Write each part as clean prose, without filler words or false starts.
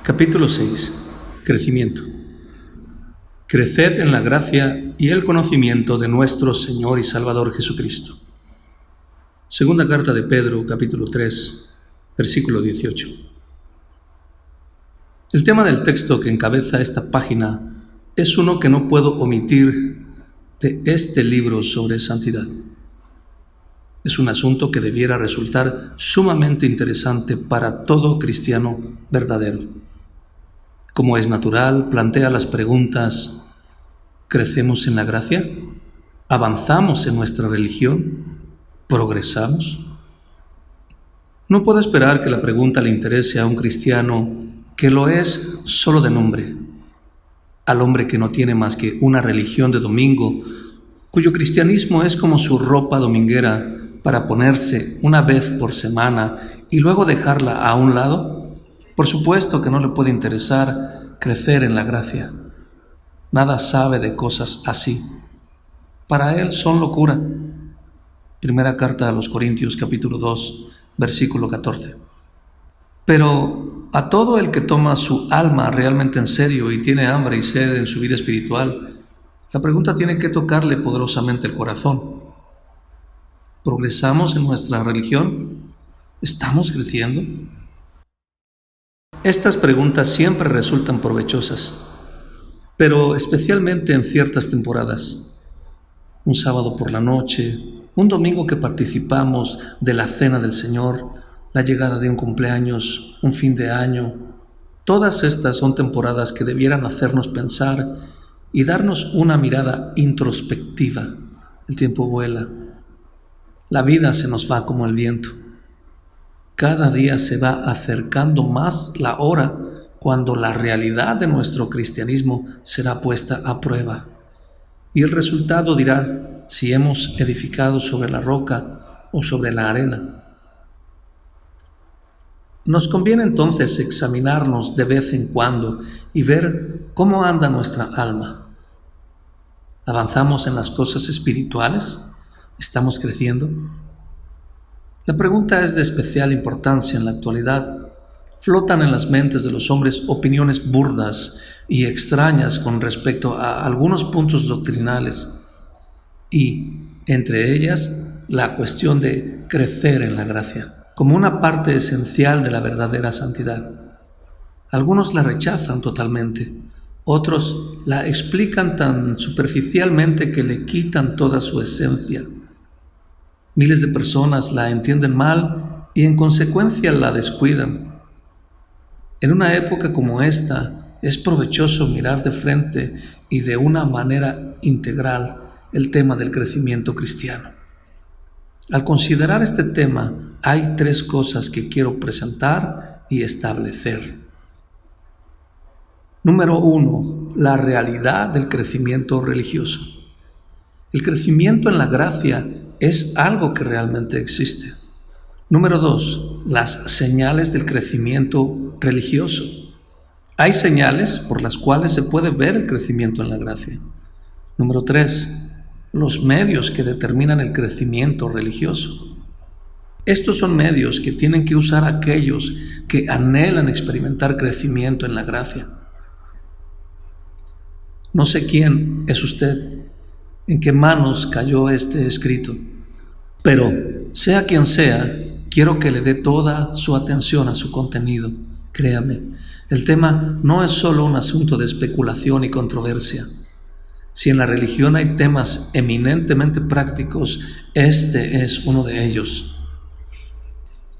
Capítulo 6. Crecimiento. Creced en la gracia y el conocimiento de nuestro Señor y Salvador Jesucristo. Segunda carta de Pedro, capítulo 3, versículo 18. El tema del texto que encabeza esta página es uno que no puedo omitir de este libro sobre santidad. Es un asunto que debiera resultar sumamente interesante para todo cristiano verdadero. Como es natural, plantea las preguntas: ¿crecemos en la gracia? ¿Avanzamos en nuestra religión? ¿Progresamos? No puedo esperar que la pregunta le interese a un cristiano que lo es solo de nombre, al hombre que no tiene más que una religión de domingo, cuyo cristianismo es como su ropa dominguera para ponerse una vez por semana y luego dejarla a un lado. Por supuesto que no le puede interesar crecer en la gracia. Nada sabe de cosas así. Para él son locura. Primera carta a los Corintios, capítulo 2, versículo 14. Pero a todo el que toma su alma realmente en serio y tiene hambre y sed en su vida espiritual, la pregunta tiene que tocarle poderosamente el corazón. ¿Progresamos en nuestra religión? ¿Estamos creciendo? Estas preguntas siempre resultan provechosas, pero especialmente en ciertas temporadas. Un sábado por la noche, un domingo que participamos de la cena del Señor, la llegada de un cumpleaños, un fin de año. Todas estas son temporadas que debieran hacernos pensar y darnos una mirada introspectiva. El tiempo vuela. La vida se nos va como el viento. Cada día se va acercando más la hora cuando la realidad de nuestro cristianismo será puesta a prueba. Y el resultado dirá si hemos edificado sobre la roca o sobre la arena. Nos conviene entonces examinarnos de vez en cuando y ver cómo anda nuestra alma. ¿Avanzamos en las cosas espirituales? ¿Estamos creciendo? La pregunta es de especial importancia en la actualidad. Flotan en las mentes de los hombres opiniones burdas y extrañas con respecto a algunos puntos doctrinales, y entre ellas la cuestión de crecer en la gracia, como una parte esencial de la verdadera santidad. Algunos la rechazan totalmente, otros la explican tan superficialmente que le quitan toda su esencia. Miles de personas la entienden mal y en consecuencia la descuidan. En una época como esta, es provechoso mirar de frente y de una manera integral el tema del crecimiento cristiano. Al considerar este tema, hay tres cosas que quiero presentar y establecer. Número 1, la realidad del crecimiento religioso. El crecimiento en la gracia es algo que realmente existe. Número 2, las señales del crecimiento religioso. Hay señales por las cuales se puede ver el crecimiento en la gracia. Número 3, los medios que determinan el crecimiento religioso. Estos son medios que tienen que usar aquellos que anhelan experimentar crecimiento en la gracia. No sé quién es usted, en qué manos cayó este escrito, pero sea quien sea, quiero que le dé toda su atención a su contenido. Créame, el tema no es solo un asunto de especulación y controversia. Si en la religión hay temas eminentemente prácticos, este es uno de ellos.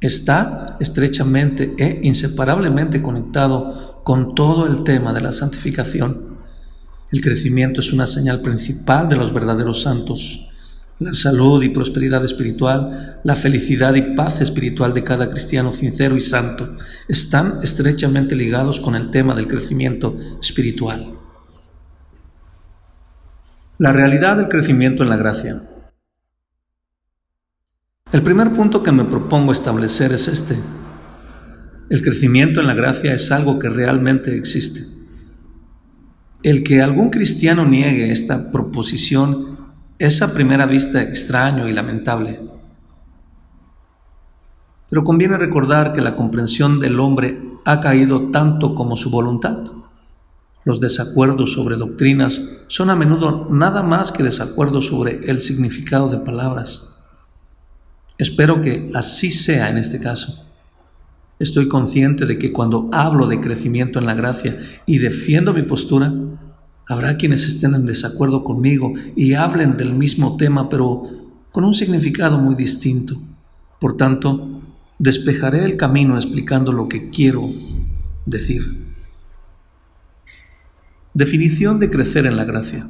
Está estrechamente e inseparablemente conectado con todo el tema de la santificación. El crecimiento es una señal principal de los verdaderos santos. La salud y prosperidad espiritual, la felicidad y paz espiritual de cada cristiano sincero y santo están estrechamente ligados con el tema del crecimiento espiritual. La realidad del crecimiento en la gracia. El primer punto que me propongo establecer es este. El crecimiento en la gracia es algo que realmente existe. El que algún cristiano niegue esta proposición es a primera vista extraño y lamentable. Pero conviene recordar que la comprensión del hombre ha caído tanto como su voluntad. Los desacuerdos sobre doctrinas son a menudo nada más que desacuerdos sobre el significado de palabras. Espero que así sea en este caso. Estoy consciente de que cuando hablo de crecimiento en la gracia y defiendo mi postura, habrá quienes estén en desacuerdo conmigo y hablen del mismo tema, pero con un significado muy distinto. Por tanto, despejaré el camino explicando lo que quiero decir. Definición de crecer en la gracia.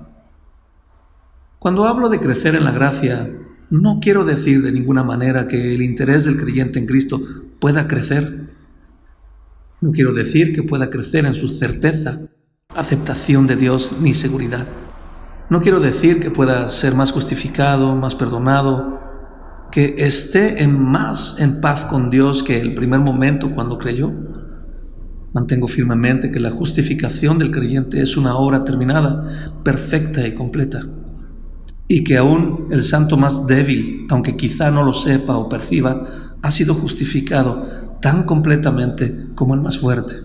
Cuando hablo de crecer en la gracia, no quiero decir de ninguna manera que el interés del creyente en Cristo pueda crecer. No quiero decir que pueda crecer en su certeza, aceptación de Dios ni seguridad. No quiero decir que pueda ser más justificado, más perdonado, que esté más en paz con Dios que el primer momento cuando creyó. Mantengo firmemente que la justificación del creyente es una obra terminada, perfecta y completa, y que aún el santo más débil, aunque quizá no lo sepa o perciba, ha sido justificado tan completamente como el más fuerte.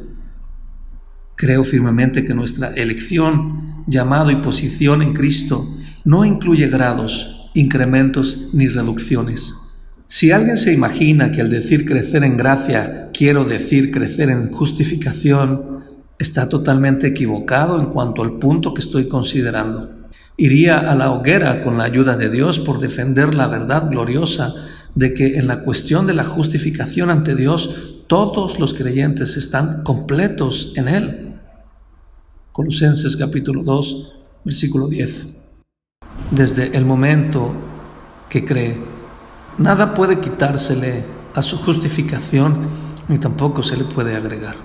Creo firmemente que nuestra elección, llamado y posición en Cristo no incluye grados, incrementos ni reducciones. Si alguien se imagina que al decir crecer en gracia quiero decir crecer en justificación, está totalmente equivocado en cuanto al punto que estoy considerando. Iría a la hoguera con la ayuda de Dios por defender la verdad gloriosa de que en la cuestión de la justificación ante Dios todos los creyentes están completos en Él. Colosenses capítulo 2, versículo 10. Desde el momento que cree, nada puede quitársele a su justificación, ni tampoco se le puede agregar.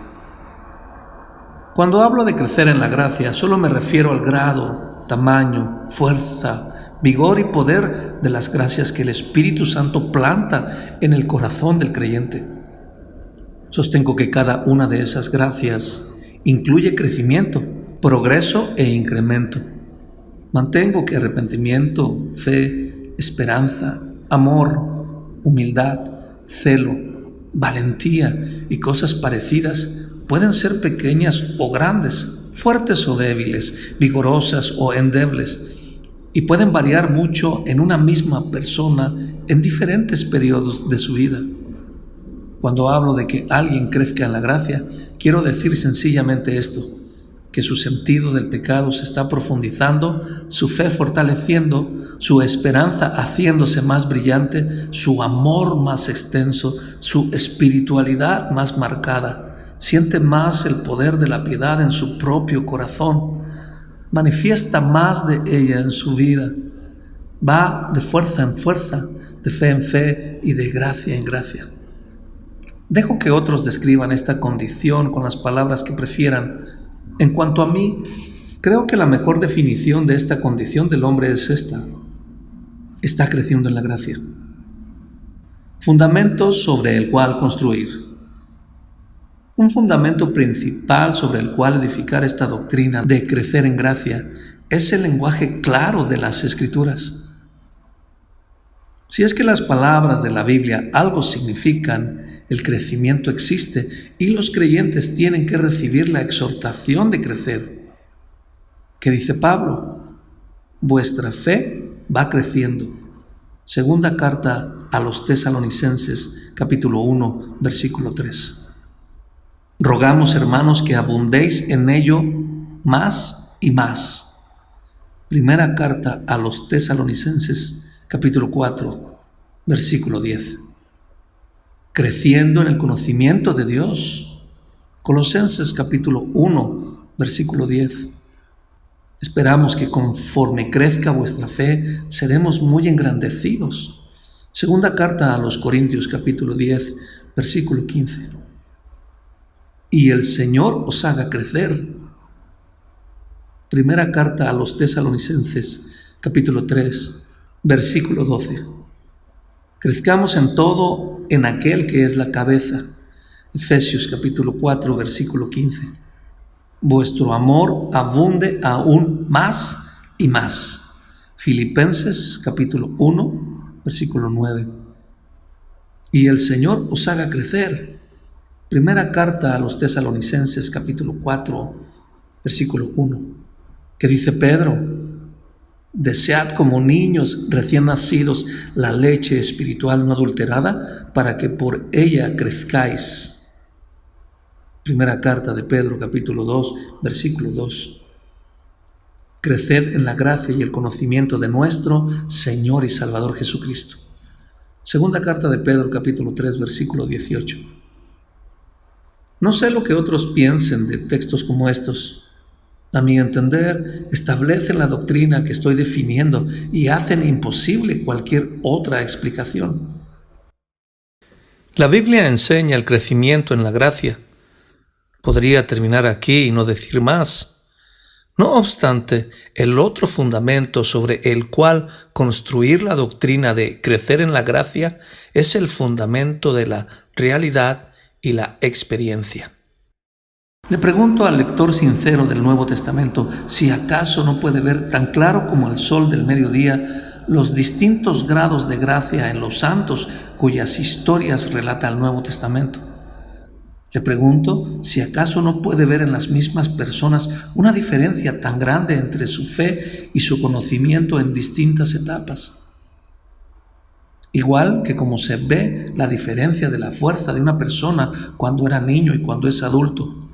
Cuando hablo de crecer en la gracia, solo me refiero al grado, tamaño, fuerza, vigor y poder de las gracias que el Espíritu Santo planta en el corazón del creyente. Sostengo que cada una de esas gracias incluye crecimiento, progreso e incremento. Mantengo que arrepentimiento, fe, esperanza, amor, humildad, celo, valentía y cosas parecidas pueden ser pequeñas o grandes, fuertes o débiles, vigorosas o endebles, y pueden variar mucho en una misma persona en diferentes periodos de su vida. Cuando hablo de que alguien crezca en la gracia, quiero decir sencillamente esto: que su sentido del pecado se está profundizando, su fe fortaleciendo, su esperanza haciéndose más brillante, su amor más extenso, su espiritualidad más marcada. Siente más el poder de la piedad en su propio corazón, manifiesta más de ella en su vida, va de fuerza en fuerza, de fe en fe y de gracia en gracia. Dejo que otros describan esta condición con las palabras que prefieran. En cuanto a mí, creo que la mejor definición de esta condición del hombre es esta: está creciendo en la gracia. Fundamento sobre el cual construir. Un fundamento principal sobre el cual edificar esta doctrina de crecer en gracia es el lenguaje claro de las Escrituras. Si es que las palabras de la Biblia algo significan, el crecimiento existe y los creyentes tienen que recibir la exhortación de crecer. ¿Qué dice Pablo? Vuestra fe va creciendo. Segunda carta a los Tesalonicenses, capítulo 1, versículo 3. Rogamos, hermanos, que abundéis en ello más y más. Primera carta a los Tesalonicenses, capítulo 4, versículo 10. Creciendo en el conocimiento de Dios. Colosenses capítulo 1, versículo 10. Esperamos que conforme crezca vuestra fe, seremos muy engrandecidos. Segunda carta a los Corintios capítulo 10, versículo 15. Y el Señor os haga crecer. Primera carta a los Tesalonicenses capítulo 3, versículo 12. Crezcamos en todo en aquel que es la cabeza. Efesios capítulo 4, versículo 15. Vuestro amor abunde aún más y más. Filipenses capítulo 1, versículo 9. Y el Señor os haga crecer. Primera carta a los Tesalonicenses, capítulo 4, versículo 1, que dice Pedro: desead como niños recién nacidos la leche espiritual no adulterada, para que por ella crezcáis. Primera carta de Pedro, capítulo 2, versículo 2. Creced en la gracia y el conocimiento de nuestro Señor y Salvador Jesucristo. Segunda carta de Pedro, capítulo 3, versículo 18. No sé lo que otros piensen de textos como estos. A mi entender, establecen la doctrina que estoy definiendo y hacen imposible cualquier otra explicación. La Biblia enseña el crecimiento en la gracia. Podría terminar aquí y no decir más. No obstante, el otro fundamento sobre el cual construir la doctrina de crecer en la gracia es el fundamento de la realidad y la experiencia. Le pregunto al lector sincero del Nuevo Testamento si acaso no puede ver tan claro como el sol del mediodía los distintos grados de gracia en los santos cuyas historias relata el Nuevo Testamento. Le pregunto si acaso no puede ver en las mismas personas una diferencia tan grande entre su fe y su conocimiento en distintas etapas. Igual que como se ve la diferencia de la fuerza de una persona cuando era niño y cuando es adulto.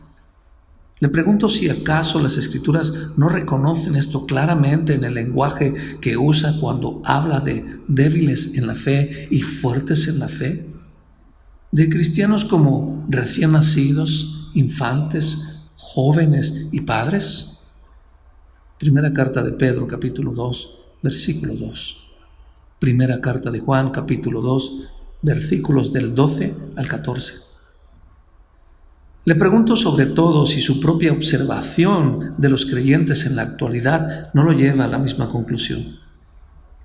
Le pregunto si acaso las Escrituras no reconocen esto claramente en el lenguaje que usa cuando habla de débiles en la fe y fuertes en la fe. De cristianos como recién nacidos, infantes, jóvenes y padres. Primera carta de Pedro, capítulo 2, versículo 2. Primera carta de Juan, capítulo 2, versículos del 12 al 14. Le pregunto sobre todo si su propia observación de los creyentes en la actualidad no lo lleva a la misma conclusión.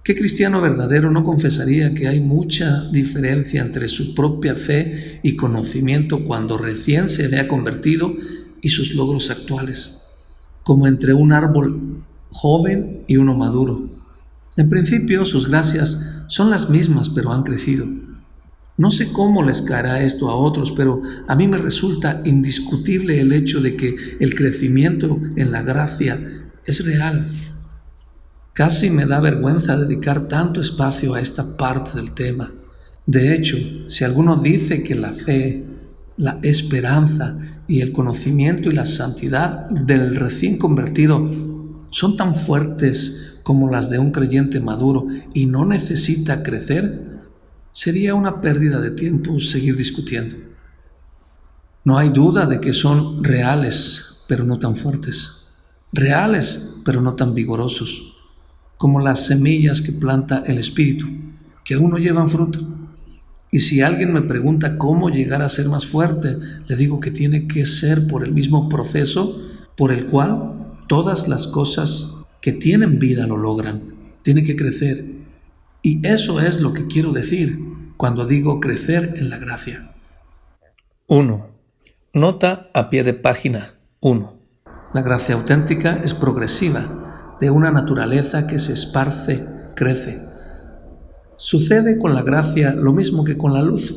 ¿Qué cristiano verdadero no confesaría que hay mucha diferencia entre su propia fe y conocimiento cuando recién se vea convertido y sus logros actuales? Como entre un árbol joven y uno maduro. En principio, sus gracias son las mismas, pero han crecido. No sé cómo les caerá esto a otros, pero a mí me resulta indiscutible el hecho de que el crecimiento en la gracia es real. Casi me da vergüenza dedicar tanto espacio a esta parte del tema. De hecho, si alguno dice que la fe, la esperanza y el conocimiento y la santidad del recién convertido son tan fuertes como las de un creyente maduro y no necesita crecer, sería una pérdida de tiempo seguir discutiendo. No hay duda de que son reales, pero no tan fuertes. Reales, pero no tan vigorosos. Como las semillas que planta el Espíritu, que aún no llevan fruto. Y si alguien me pregunta cómo llegar a ser más fuerte, le digo que tiene que ser por el mismo proceso por el cual todas las cosas que tienen vida lo logran. Tiene que crecer. Y eso es lo que quiero decir cuando digo crecer en la gracia. 1. Nota a pie de página 1. La gracia auténtica es progresiva, de una naturaleza que se esparce, crece. Sucede con la gracia lo mismo que con la luz.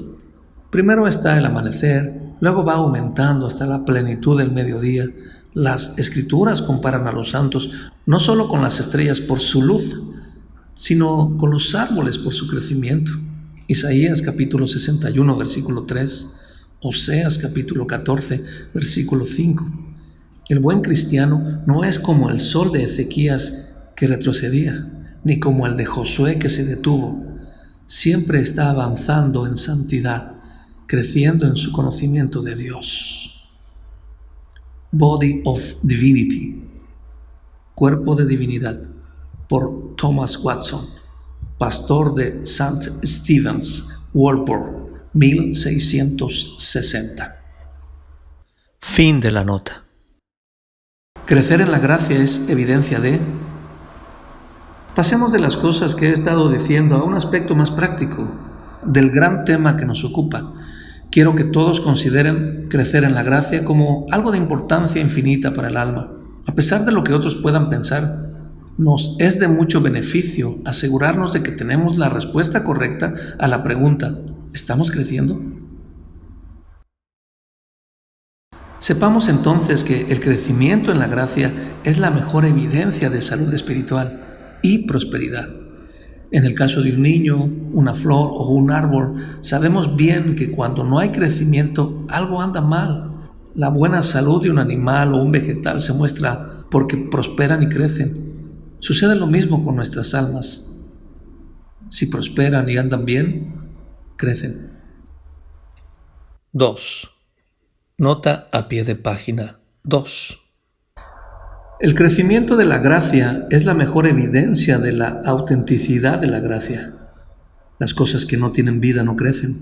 Primero está el amanecer, luego va aumentando hasta la plenitud del mediodía. Las Escrituras comparan a los santos no solo con las estrellas por su luz, sino con los árboles por su crecimiento. Isaías capítulo 61, versículo 3, Oseas capítulo 14, versículo 5. El buen cristiano no es como el sol de Ezequías que retrocedía, ni como el de Josué que se detuvo. Siempre está avanzando en santidad, creciendo en su conocimiento de Dios. Body of Divinity, Cuerpo de Divinidad, por Thomas Watson, pastor de St. Stephen's, Walpole, 1660. Fin de la nota. Crecer en la gracia es evidencia de... Pasemos de las cosas que he estado diciendo a un aspecto más práctico del gran tema que nos ocupa. Quiero que todos consideren crecer en la gracia como algo de importancia infinita para el alma. A pesar de lo que otros puedan pensar, nos es de mucho beneficio asegurarnos de que tenemos la respuesta correcta a la pregunta: ¿estamos creciendo? Sepamos entonces que el crecimiento en la gracia es la mejor evidencia de salud espiritual y prosperidad. En el caso de un niño, una flor o un árbol, sabemos bien que cuando no hay crecimiento, algo anda mal. La buena salud de un animal o un vegetal se muestra porque prosperan y crecen. Sucede lo mismo con nuestras almas. Si prosperan y andan bien, crecen. 2. Nota a pie de página 2. El crecimiento de la gracia es la mejor evidencia de la autenticidad de la gracia. Las cosas que no tienen vida no crecen.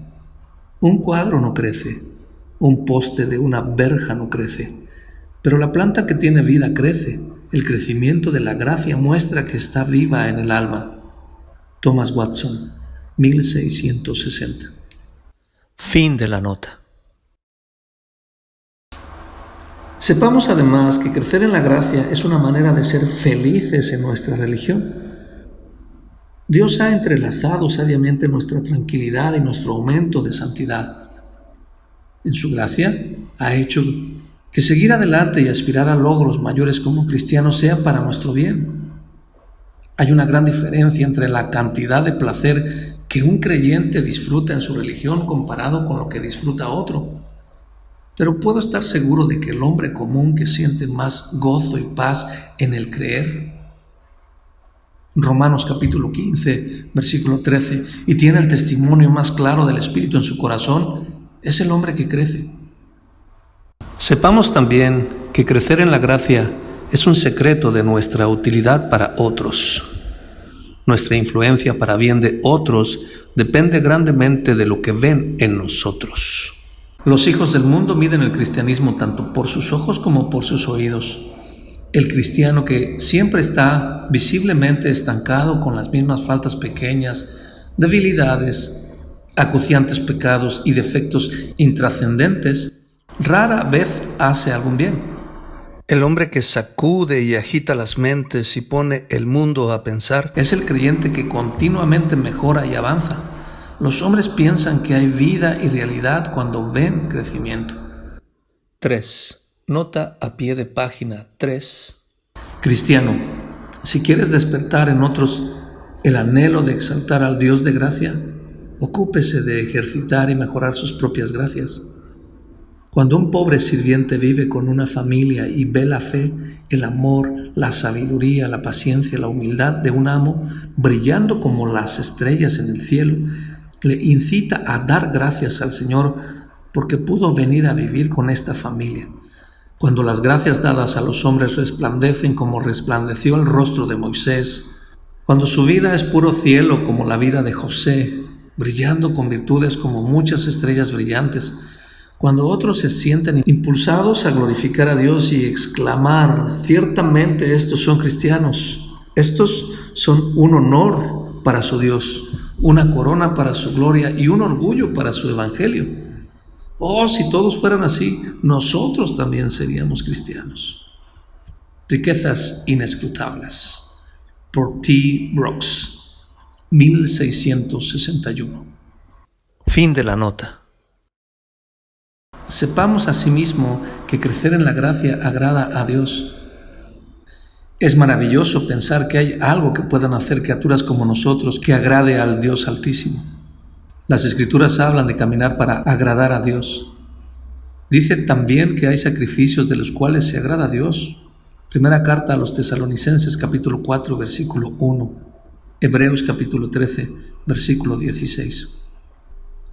Un cuadro no crece. Un poste de una verja no crece. Pero la planta que tiene vida crece. El crecimiento de la gracia muestra que está viva en el alma. Thomas Watson, 1660. Fin de la nota. Sepamos además que crecer en la gracia es una manera de ser felices en nuestra religión. Dios ha entrelazado sabiamente nuestra tranquilidad y nuestro aumento de santidad. En su gracia ha hecho que seguir adelante y aspirar a logros mayores como cristianos sea para nuestro bien. Hay una gran diferencia entre la cantidad de placer que un creyente disfruta en su religión comparado con lo que disfruta otro. Pero puedo estar seguro de que el hombre común que siente más gozo y paz en el creer, Romanos capítulo 15, versículo 13, y tiene el testimonio más claro del Espíritu en su corazón, es el hombre que crece. Sepamos también que crecer en la gracia es un secreto de nuestra utilidad para otros. Nuestra influencia para bien de otros depende grandemente de lo que ven en nosotros. Los hijos del mundo miden el cristianismo tanto por sus ojos como por sus oídos. El cristiano que siempre está visiblemente estancado con las mismas faltas pequeñas, debilidades, acuciantes pecados y defectos intrascendentes, rara vez hace algún bien. El hombre que sacude y agita las mentes y pone el mundo a pensar es el creyente que continuamente mejora y avanza. Los hombres piensan que hay vida y realidad cuando ven crecimiento. 3. Nota a pie de página 3. Cristiano, si quieres despertar en otros el anhelo de exaltar al Dios de gracia, ocúpese de ejercitar y mejorar sus propias gracias. Cuando un pobre sirviente vive con una familia y ve la fe, el amor, la sabiduría, la paciencia, la humildad de un amo brillando como las estrellas en el cielo, le incita a dar gracias al Señor porque pudo venir a vivir con esta familia. Cuando las gracias dadas a los hombres resplandecen como resplandeció el rostro de Moisés, cuando su vida es puro cielo como la vida de José, brillando con virtudes como muchas estrellas brillantes, cuando otros se sienten impulsados a glorificar a Dios y exclamar, ciertamente estos son cristianos, estos son un honor para su Dios, una corona para su gloria y un orgullo para su evangelio. Oh, si todos fueran así, nosotros también seríamos cristianos. Riquezas inescrutables. Por T. Brooks, 1661. Fin de la nota. Sepamos asimismo que crecer en la gracia agrada a Dios. Es maravilloso pensar que hay algo que puedan hacer criaturas como nosotros que agrade al Dios Altísimo. Las Escrituras hablan de caminar para agradar a Dios. Dice también que hay sacrificios de los cuales se agrada a Dios. Primera carta a los Tesalonicenses capítulo 4 versículo 1. Hebreos capítulo 13 versículo 16.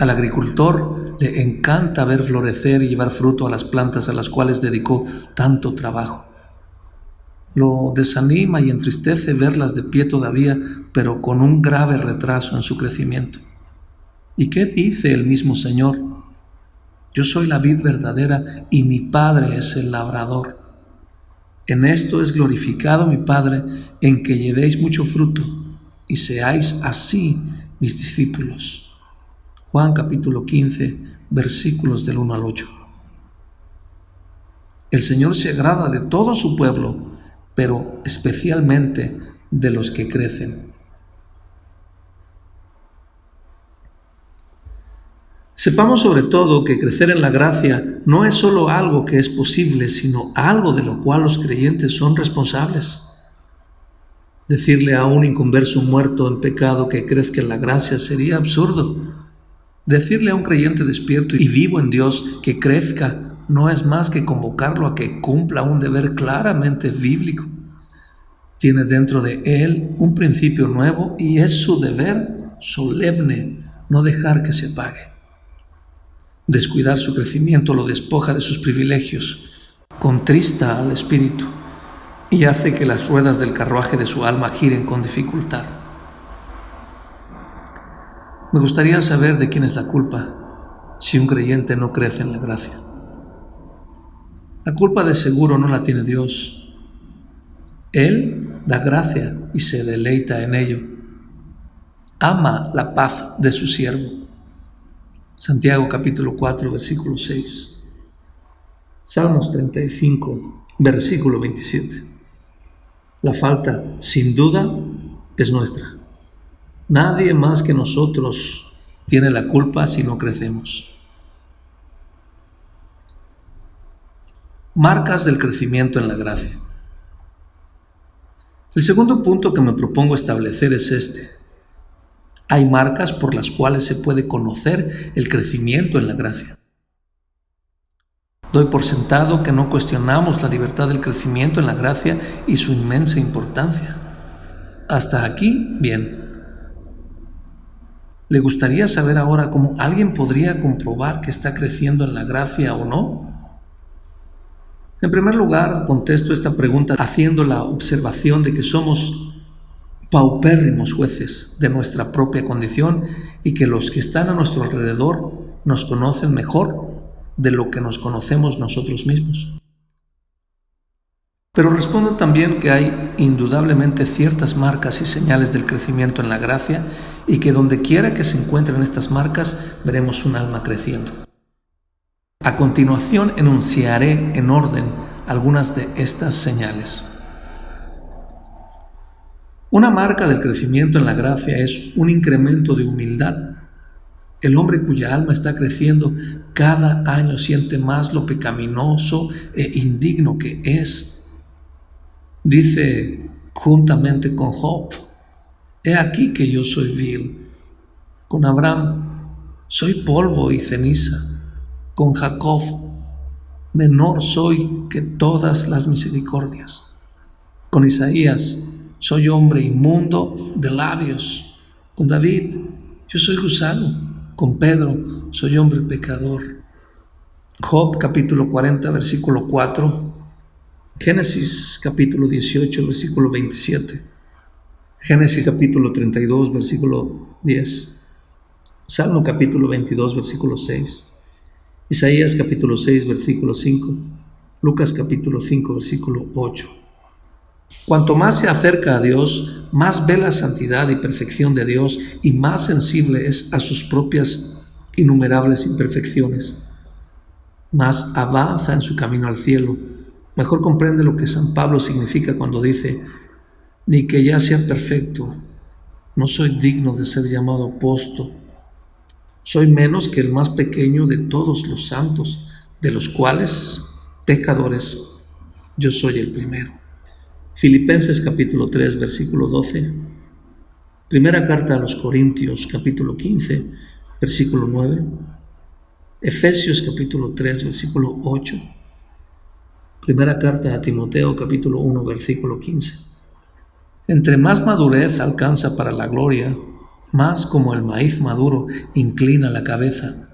Al agricultor le encanta ver florecer y llevar fruto a las plantas a las cuales dedicó tanto trabajo. Lo desanima y entristece verlas de pie todavía, pero con un grave retraso en su crecimiento. ¿Y qué dice el mismo Señor? Yo soy la vid verdadera y mi Padre es el labrador. En esto es glorificado mi Padre, en que llevéis mucho fruto y seáis así mis discípulos. Juan capítulo 15, versículos del 1 al 8. El Señor se agrada de todo su pueblo, pero especialmente de los que crecen. Sepamos sobre todo que crecer en la gracia no es solo algo que es posible, sino algo de lo cual los creyentes son responsables. Decirle a un inconverso muerto en pecado que crezca en la gracia sería absurdo. Decirle a un creyente despierto y vivo en Dios que crezca no es más que convocarlo a que cumpla un deber claramente bíblico. Tiene dentro de él un principio nuevo y es su deber solemne no dejar que se apague. Descuidar su crecimiento lo despoja de sus privilegios, contrista al espíritu y hace que las ruedas del carruaje de su alma giren con dificultad. Me gustaría saber de quién es la culpa si un creyente no crece en la gracia. La culpa de seguro no la tiene Dios. Él da gracia y se deleita en ello. Ama la paz de su siervo. Santiago capítulo 4, versículo 6. Salmos 35, versículo 27. La falta, sin duda, es nuestra. Nadie más que nosotros tiene la culpa si no crecemos. Marcas del crecimiento en la gracia. El segundo punto que me propongo establecer es este. Hay marcas por las cuales se puede conocer el crecimiento en la gracia. Doy por sentado que no cuestionamos la libertad del crecimiento en la gracia y su inmensa importancia. Hasta aquí, bien. ¿Le gustaría saber ahora cómo alguien podría comprobar que está creciendo en la gracia o no? En primer lugar, contesto esta pregunta haciendo la observación de que somos paupérrimos jueces de nuestra propia condición y que los que están a nuestro alrededor nos conocen mejor de lo que nos conocemos nosotros mismos. Pero respondo también que hay indudablemente ciertas marcas y señales del crecimiento en la gracia y que donde quiera que se encuentren estas marcas veremos un alma creciendo. A continuación enunciaré en orden algunas de estas señales. Una marca del crecimiento en la gracia es un incremento de humildad. El hombre cuya alma está creciendo cada año siente más lo pecaminoso e indigno que es. Dice juntamente con Job, he aquí que yo soy vil. Con Abraham, soy polvo y ceniza. Con Jacob, menor soy que todas las misericordias. Con Isaías, soy hombre inmundo de labios. Con David, yo soy gusano. Con Pedro, soy hombre pecador. Job capítulo 40, versículo 4. Génesis capítulo 18, versículo 27. Génesis capítulo 32, versículo 10. Salmo capítulo 22, versículo 6. Isaías capítulo 6, versículo 5. Lucas capítulo 5, versículo 8. Cuanto más se acerca a Dios, más ve la santidad y perfección de Dios y más sensible es a sus propias innumerables imperfecciones. Más avanza en su camino al cielo. Mejor comprende lo que San Pablo significa cuando dice, ni que ya sea perfecto, no soy digno de ser llamado apóstol. Soy menos que el más pequeño de todos los santos, de los cuales, pecadores, yo soy el primero. Filipenses capítulo 3, versículo 12. Primera carta a los Corintios capítulo 15, versículo 9. Efesios capítulo 3, versículo 8. Primera carta a Timoteo capítulo 1, versículo 15. Entre más madurez alcanza para la gloria, más como el maíz maduro inclina la cabeza.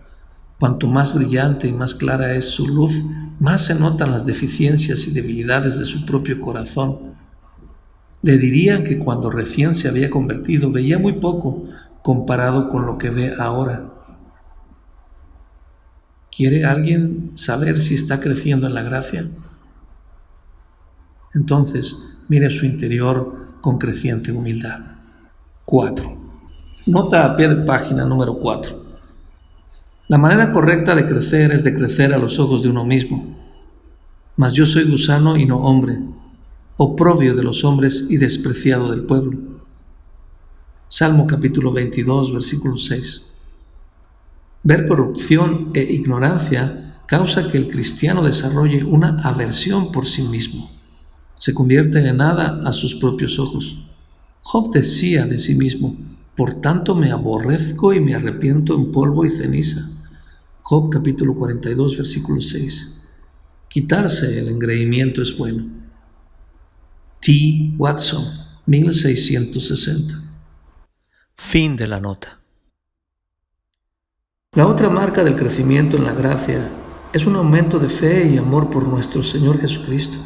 Cuanto más brillante y más clara es su luz, más se notan las deficiencias y debilidades de su propio corazón. Le dirían que cuando recién se había convertido veía muy poco comparado con lo que ve ahora. ¿Quiere alguien saber si está creciendo en la gracia? Entonces, mire su interior con creciente humildad. 4. Nota a pie de página número 4. La manera correcta de crecer es de crecer a los ojos de uno mismo. Mas yo soy gusano y no hombre, oprobio de los hombres y despreciado del pueblo. Salmo capítulo 22, versículo 6. Ver corrupción e ignorancia causa que el cristiano desarrolle una aversión por sí mismo. Se convierte en nada a sus propios ojos. Job decía de sí mismo: por tanto me aborrezco y me arrepiento en polvo y ceniza. Job capítulo 42, versículo 6. Quitarse el engreimiento es bueno. T. Watson, 1660. Fin de la nota. La otra marca del crecimiento en la gracia es un aumento de fe y amor por nuestro Señor Jesucristo.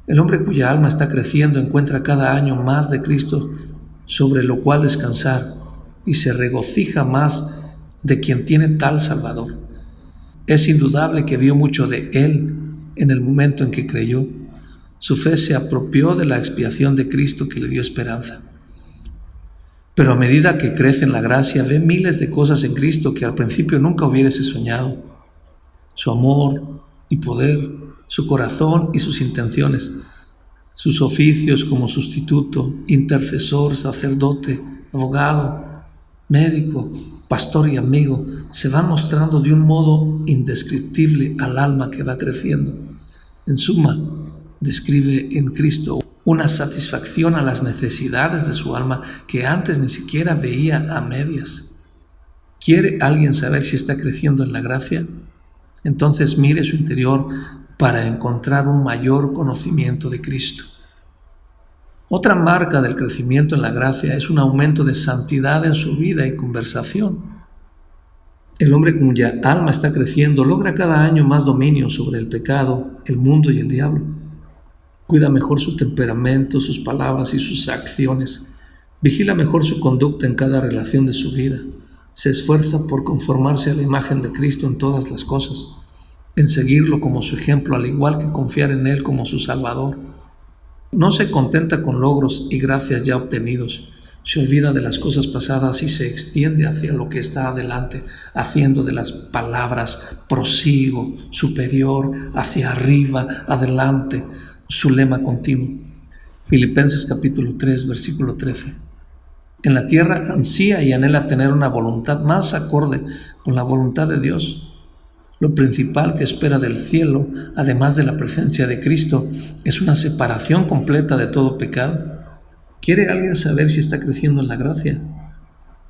El hombre cuya alma está creciendo encuentra cada año más de Cristo sobre lo cual descansar y se regocija más de quien tiene tal Salvador. Es indudable que vio mucho de Él en el momento en que creyó. Su fe se apropió de la expiación de Cristo que le dio esperanza. Pero a medida que crece en la gracia, ve miles de cosas en Cristo que al principio nunca hubiese soñado. Su amor y poder, su corazón y sus intenciones, sus oficios como sustituto, intercesor, sacerdote, abogado, médico, pastor y amigo, se van mostrando de un modo indescriptible al alma que va creciendo. En suma, describe en Cristo una satisfacción a las necesidades de su alma que antes ni siquiera veía a medias. ¿Quiere alguien saber si está creciendo en la gracia? Entonces mire su interior para encontrar un mayor conocimiento de Cristo. Otra marca del crecimiento en la gracia es un aumento de santidad en su vida y conversación. El hombre cuya alma está creciendo logra cada año más dominio sobre el pecado, el mundo y el diablo. Cuida mejor su temperamento, sus palabras y sus acciones. Vigila mejor su conducta en cada relación de su vida. Se esfuerza por conformarse a la imagen de Cristo en todas las cosas, en seguirlo como su ejemplo, al igual que confiar en Él como su Salvador. No se contenta con logros y gracias ya obtenidos. Se olvida de las cosas pasadas y se extiende hacia lo que está adelante, haciendo de las palabras prosigo, superior, hacia arriba, adelante, su lema continuo. Filipenses capítulo 3, versículo 13. En la tierra ansía y anhela tener una voluntad más acorde con la voluntad de Dios. Lo principal que espera del cielo, además de la presencia de Cristo, es una separación completa de todo pecado. ¿Quiere alguien saber si está creciendo en la gracia?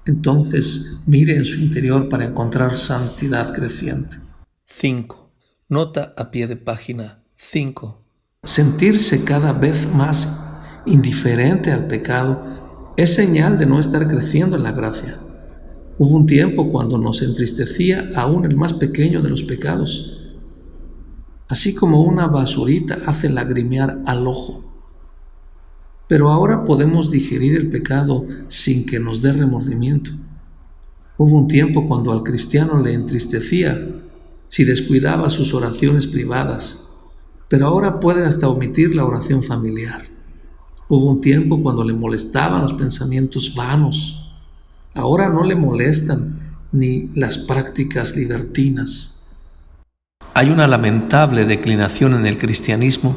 Entonces mire en su interior para encontrar santidad creciente. 5. Nota a pie de página 5. Sentirse cada vez más indiferente al pecado es señal de no estar creciendo en la gracia. Hubo un tiempo cuando nos entristecía aún el más pequeño de los pecados, así como una basurita hace lagrimear al ojo. Pero ahora podemos digerir el pecado sin que nos dé remordimiento. Hubo un tiempo cuando al cristiano le entristecía si descuidaba sus oraciones privadas, pero ahora puede hasta omitir la oración familiar. Hubo un tiempo cuando le molestaban los pensamientos vanos. Ahora no le molestan ni las prácticas libertinas. Hay una lamentable declinación en el cristianismo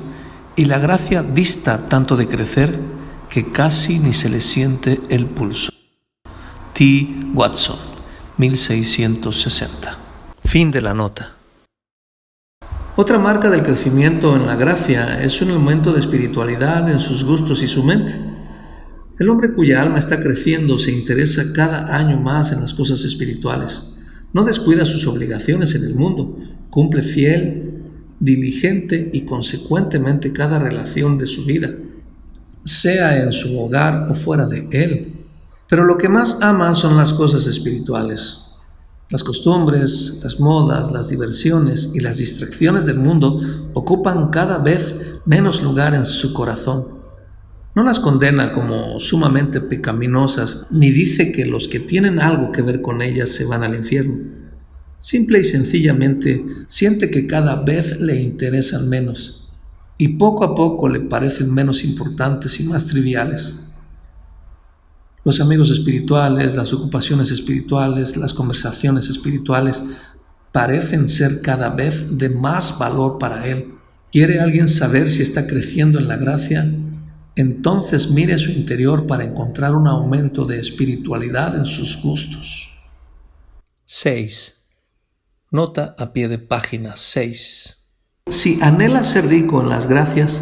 y la gracia dista tanto de crecer que casi ni se le siente el pulso. T. Watson, 1660. Fin de la nota. Otra marca del crecimiento en la gracia es un aumento de espiritualidad en sus gustos y su mente. El hombre cuya alma está creciendo se interesa cada año más en las cosas espirituales. No descuida sus obligaciones en el mundo, cumple fiel, diligente y consecuentemente cada relación de su vida, sea en su hogar o fuera de él. Pero lo que más ama son las cosas espirituales. Las costumbres, las modas, las diversiones y las distracciones del mundo ocupan cada vez menos lugar en su corazón. No las condena como sumamente pecaminosas, ni dice que los que tienen algo que ver con ellas se van al infierno. Simple y sencillamente siente que cada vez le interesan menos y poco a poco le parecen menos importantes y más triviales. Los amigos espirituales, las ocupaciones espirituales, las conversaciones espirituales parecen ser cada vez de más valor para él. ¿Quiere alguien saber si está creciendo en la gracia? Entonces mire su interior para encontrar un aumento de espiritualidad en sus gustos. 6. Nota a pie de página 6. Si anhela ser rico en las gracias,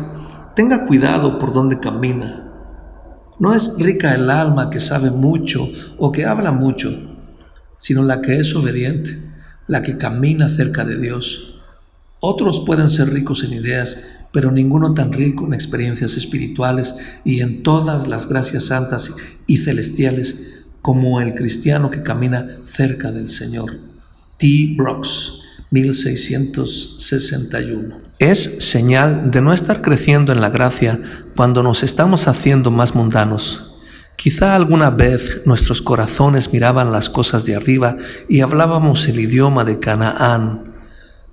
tenga cuidado por donde camina. No es rica el alma que sabe mucho o que habla mucho, sino la que es obediente, la que camina cerca de Dios. Otros pueden ser ricos en ideas, pero ninguno tan rico en experiencias espirituales y en todas las gracias santas y celestiales como el cristiano que camina cerca del Señor. T. Brooks, 1661. Es señal de no estar creciendo en la gracia cuando nos estamos haciendo más mundanos. Quizá alguna vez nuestros corazones miraban las cosas de arriba y hablábamos el idioma de Canaán,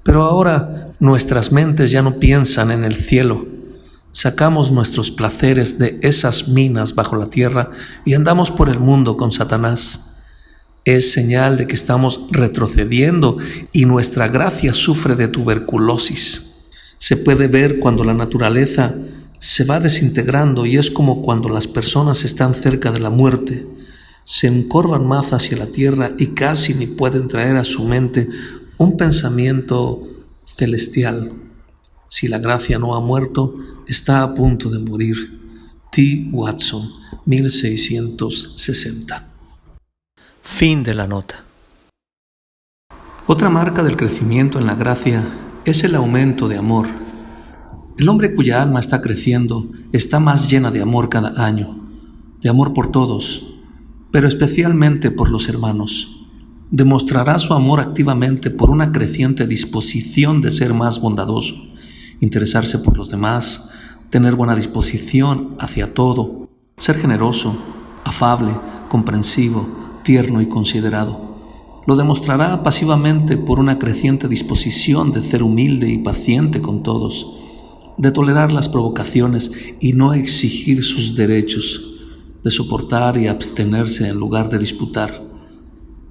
pero ahora nuestras mentes ya no piensan en el cielo. Sacamos nuestros placeres de esas minas bajo la tierra y andamos por el mundo con Satanás. Es señal de que estamos retrocediendo y nuestra gracia sufre de tuberculosis. Se puede ver cuando la naturaleza se va desintegrando y es como cuando las personas están cerca de la muerte. Se encorvan más hacia la tierra y casi ni pueden traer a su mente un pensamiento celestial. Si la gracia no ha muerto, está a punto de morir. T. Watson, 1660. Fin de la nota. Otra marca del crecimiento en la gracia es el aumento de amor. El hombre cuya alma está creciendo está más llena de amor cada año, de amor por todos, pero especialmente por los hermanos. Demostrará su amor activamente por una creciente disposición de ser más bondadoso, interesarse por los demás, tener buena disposición hacia todo, ser generoso, afable, comprensivo, tierno y considerado. Lo demostrará pasivamente por una creciente disposición de ser humilde y paciente con todos, de tolerar las provocaciones y no exigir sus derechos, de soportar y abstenerse en lugar de disputar.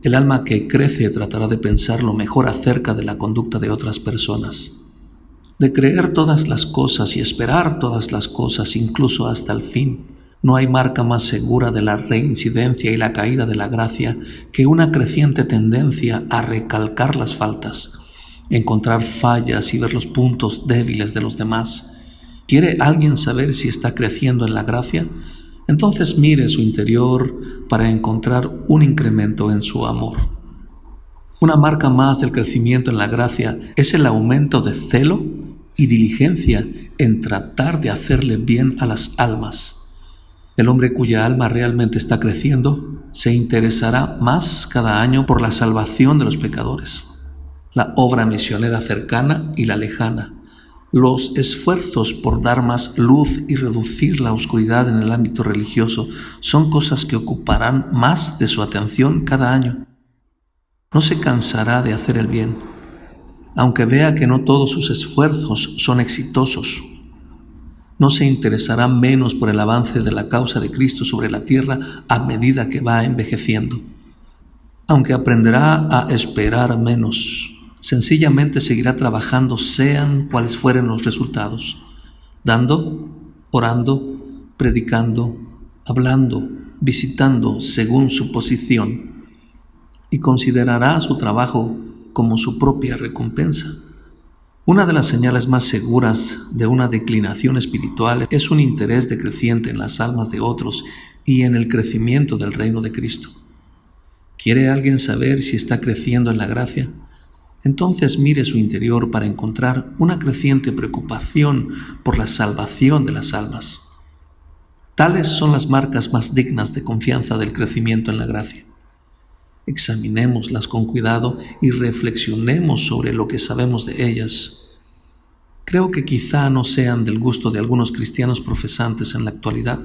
El alma que crece tratará de pensar lo mejor acerca de la conducta de otras personas, de creer todas las cosas y esperar todas las cosas, incluso hasta el fin. No hay marca más segura de la reincidencia y la caída de la gracia que una creciente tendencia a recalcar las faltas, encontrar fallas y ver los puntos débiles de los demás. ¿Quiere alguien saber si está creciendo en la gracia? Entonces mire su interior para encontrar un incremento en su amor. Una marca más del crecimiento en la gracia es el aumento de celo y diligencia en tratar de hacerle bien a las almas. El hombre cuya alma realmente está creciendo se interesará más cada año por la salvación de los pecadores, la obra misionera cercana y la lejana, los esfuerzos por dar más luz y reducir la oscuridad en el ámbito religioso son cosas que ocuparán más de su atención cada año. No se cansará de hacer el bien, aunque vea que no todos sus esfuerzos son exitosos. No se interesará menos por el avance de la causa de Cristo sobre la tierra a medida que va envejeciendo. Aunque aprenderá a esperar menos, sencillamente seguirá trabajando sean cuales fueren los resultados, dando, orando, predicando, hablando, visitando según su posición, y considerará su trabajo como su propia recompensa. Una de las señales más seguras de una declinación espiritual es un interés decreciente en las almas de otros y en el crecimiento del reino de Cristo. ¿Quiere alguien saber si está creciendo en la gracia? Entonces mire su interior para encontrar una creciente preocupación por la salvación de las almas. Tales son las marcas más dignas de confianza del crecimiento en la gracia. Examinémoslas con cuidado y reflexionemos sobre lo que sabemos de ellas. Creo que quizá no sean del gusto de algunos cristianos profesantes en la actualidad.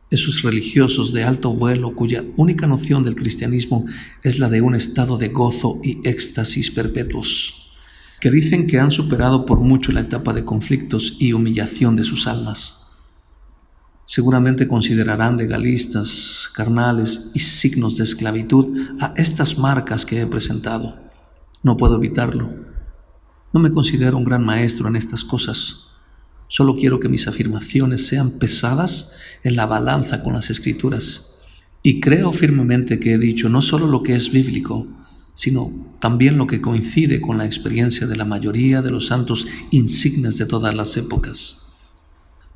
Esos religiosos de alto vuelo cuya única noción del cristianismo es la de un estado de gozo y éxtasis perpetuos, que dicen que han superado por mucho la etapa de conflictos y humillación de sus almas. Seguramente considerarán legalistas, carnales y signos de esclavitud a estas marcas que he presentado. No puedo evitarlo. No me considero un gran maestro en estas cosas. Solo quiero que mis afirmaciones sean pesadas en la balanza con las Escrituras Y creo firmemente que he dicho no solo lo que es bíblico, sino también lo que coincide con la experiencia de la mayoría de los santos insignes de todas las épocas.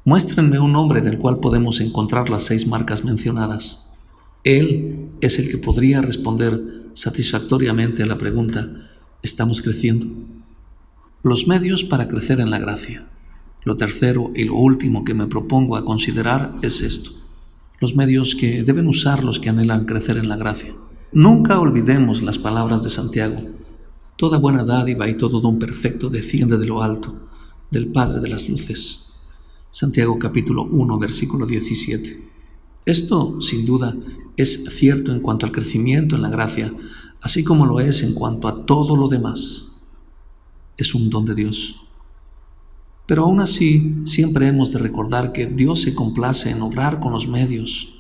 Muéstrenme un hombre en el cual podemos encontrar las 6 marcas mencionadas. Él es el que podría responder satisfactoriamente a la pregunta: ¿estamos creciendo? Los medios para crecer en la gracia. Lo tercero y lo último que me propongo a considerar es esto: los medios que deben usar los que anhelan crecer en la gracia. Nunca olvidemos las palabras de Santiago: toda buena dádiva y todo don perfecto desciende de lo alto, del Padre de las luces. Santiago capítulo 1, versículo 17. Esto, sin duda, es cierto en cuanto al crecimiento en la gracia, así como lo es en cuanto a todo lo demás. Es un don de Dios. Pero aún así, siempre hemos de recordar que Dios se complace en obrar con los medios.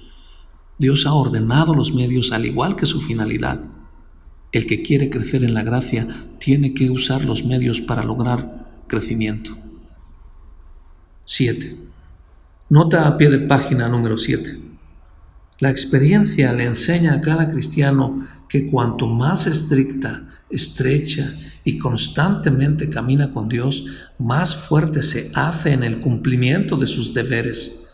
Dios ha ordenado los medios al igual que su finalidad. El que quiere crecer en la gracia tiene que usar los medios para lograr crecimiento. 7. Nota a pie de página número 7. La experiencia le enseña a cada cristiano que cuanto más estricta, estrecha y constantemente camina con Dios, más fuerte se hace en el cumplimiento de sus deberes.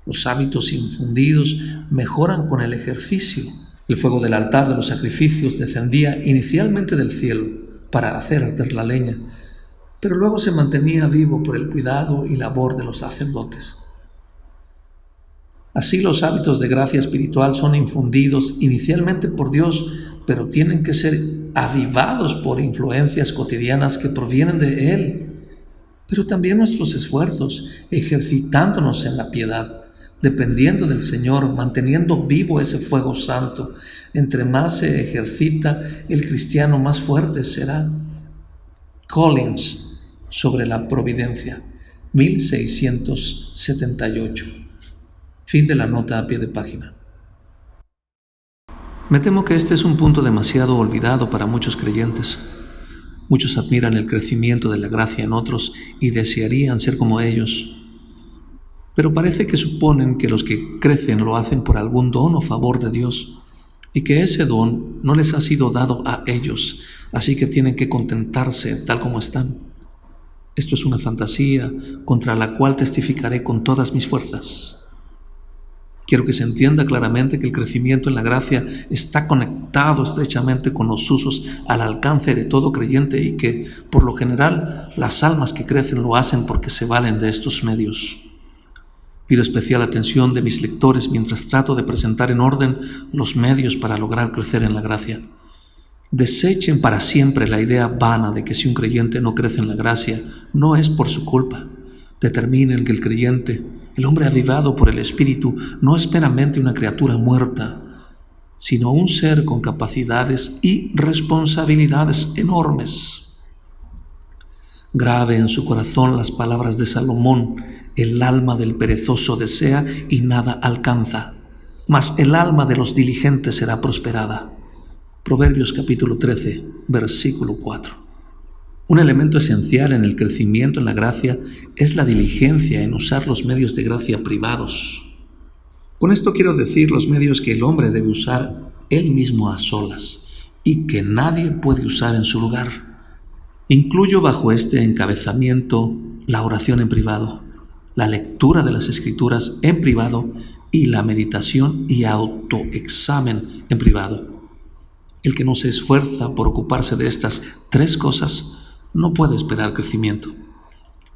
Los hábitos infundidos mejoran con el ejercicio. El fuego del altar de los sacrificios descendía inicialmente del cielo para hacer arder la leña, pero luego se mantenía vivo por el cuidado y labor de los sacerdotes. Así los hábitos de gracia espiritual son infundidos inicialmente por Dios, pero tienen que ser avivados por influencias cotidianas que provienen de Él. Pero también nuestros esfuerzos, ejercitándonos en la piedad, dependiendo del Señor, manteniendo vivo ese fuego santo. Entre más se ejercita el cristiano, más fuerte será. Collins, sobre la providencia, 1678. Fin de la nota a pie de página. Me temo que este es un punto demasiado olvidado para muchos creyentes. Muchos admiran el crecimiento de la gracia en otros y desearían ser como ellos. Pero parece que suponen que los que crecen lo hacen por algún don o favor de Dios, y que ese don no les ha sido dado a ellos, así que tienen que contentarse tal como están. Esto es una fantasía contra la cual testificaré con todas mis fuerzas. Quiero que se entienda claramente que el crecimiento en la gracia está conectado estrechamente con los usos al alcance de todo creyente y que, por lo general, las almas que crecen lo hacen porque se valen de estos medios. Pido especial atención de mis lectores mientras trato de presentar en orden los medios para lograr crecer en la gracia. Desechen para siempre la idea vana de que si un creyente no crece en la gracia, no es por su culpa. Determinen que el creyente, el hombre avivado por el Espíritu, no es meramente una criatura muerta, sino un ser con capacidades y responsabilidades enormes. Grabe en su corazón las palabras de Salomón: el alma del perezoso desea y nada alcanza, mas el alma de los diligentes será prosperada. Proverbios capítulo 13, versículo 4. Un elemento esencial en el crecimiento en la gracia es la diligencia en usar los medios de gracia privados. Con esto quiero decir los medios que el hombre debe usar él mismo a solas y que nadie puede usar en su lugar. Incluyo bajo este encabezamiento la oración en privado, la lectura de las Escrituras en privado y la meditación y autoexamen en privado. El que no se esfuerza por ocuparse de estas 3 cosas no puede esperar crecimiento.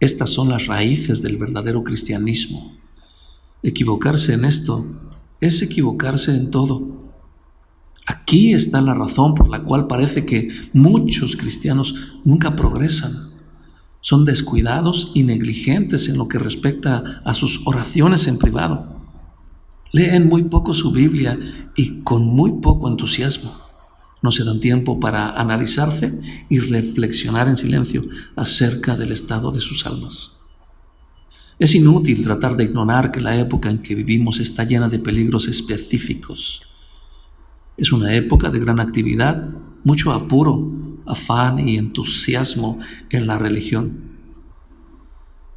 Estas son las raíces del verdadero cristianismo. Equivocarse en esto es equivocarse en todo. Aquí está la razón por la cual parece que muchos cristianos nunca progresan. Son descuidados y negligentes en lo que respecta a sus oraciones en privado. Leen muy poco su Biblia y con muy poco entusiasmo. No se dan tiempo para analizarse y reflexionar en silencio acerca del estado de sus almas. Es inútil tratar de ignorar que la época en que vivimos está llena de peligros específicos. Es una época de gran actividad, mucho apuro, afán y entusiasmo en la religión.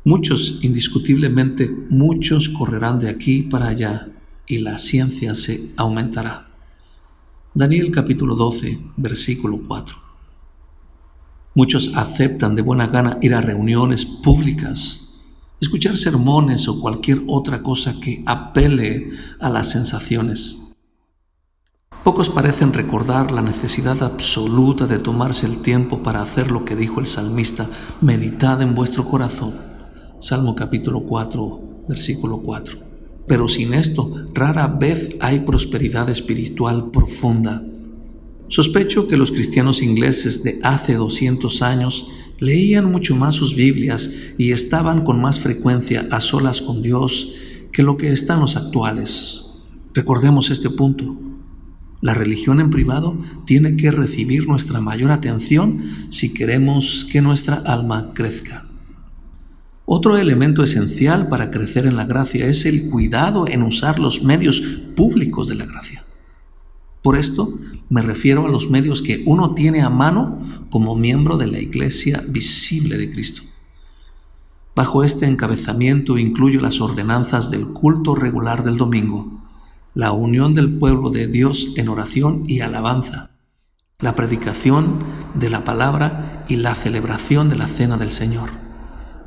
Muchos, indiscutiblemente, muchos correrán de aquí para allá, y la ciencia se aumentará. Daniel capítulo 12, versículo 4. Muchos aceptan de buena gana ir a reuniones públicas, escuchar sermones o cualquier otra cosa que apele a las sensaciones. Pocos parecen recordar la necesidad absoluta de tomarse el tiempo para hacer lo que dijo el salmista: meditad en vuestro corazón. Salmo capítulo 4, versículo 4. Pero sin esto, rara vez hay prosperidad espiritual profunda. Sospecho que los cristianos ingleses de hace 200 años leían mucho más sus Biblias y estaban con más frecuencia a solas con Dios que lo que están los actuales. Recordemos este punto. La religión en privado tiene que recibir nuestra mayor atención si queremos que nuestra alma crezca. Otro elemento esencial para crecer en la gracia es el cuidado en usar los medios públicos de la gracia. Por esto me refiero a los medios que uno tiene a mano como miembro de la Iglesia visible de Cristo. Bajo este encabezamiento incluyo las ordenanzas del culto regular del domingo, la unión del pueblo de Dios en oración y alabanza, la predicación de la palabra y la celebración de la Cena del Señor.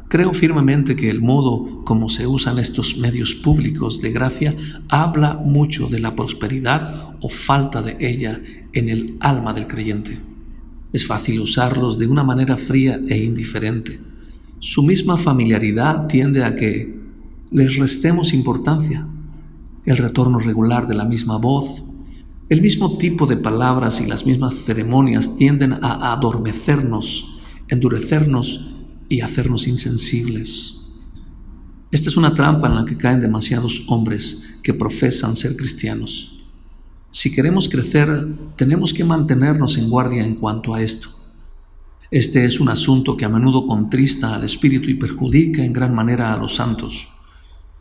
Creo firmemente que el modo como se usan estos medios públicos de gracia habla mucho de la prosperidad o falta de ella en el alma del creyente. Es fácil usarlos de una manera fría e indiferente. Su misma familiaridad tiende a que les restemos importancia. El retorno regular de la misma voz, el mismo tipo de palabras y las mismas ceremonias tienden a adormecernos, endurecernos y hacernos insensibles. Esta es una trampa en la que caen demasiados hombres que profesan ser cristianos. Si queremos crecer, tenemos que mantenernos en guardia en cuanto a esto. Este es un asunto que a menudo contrista al espíritu y perjudica en gran manera a los santos.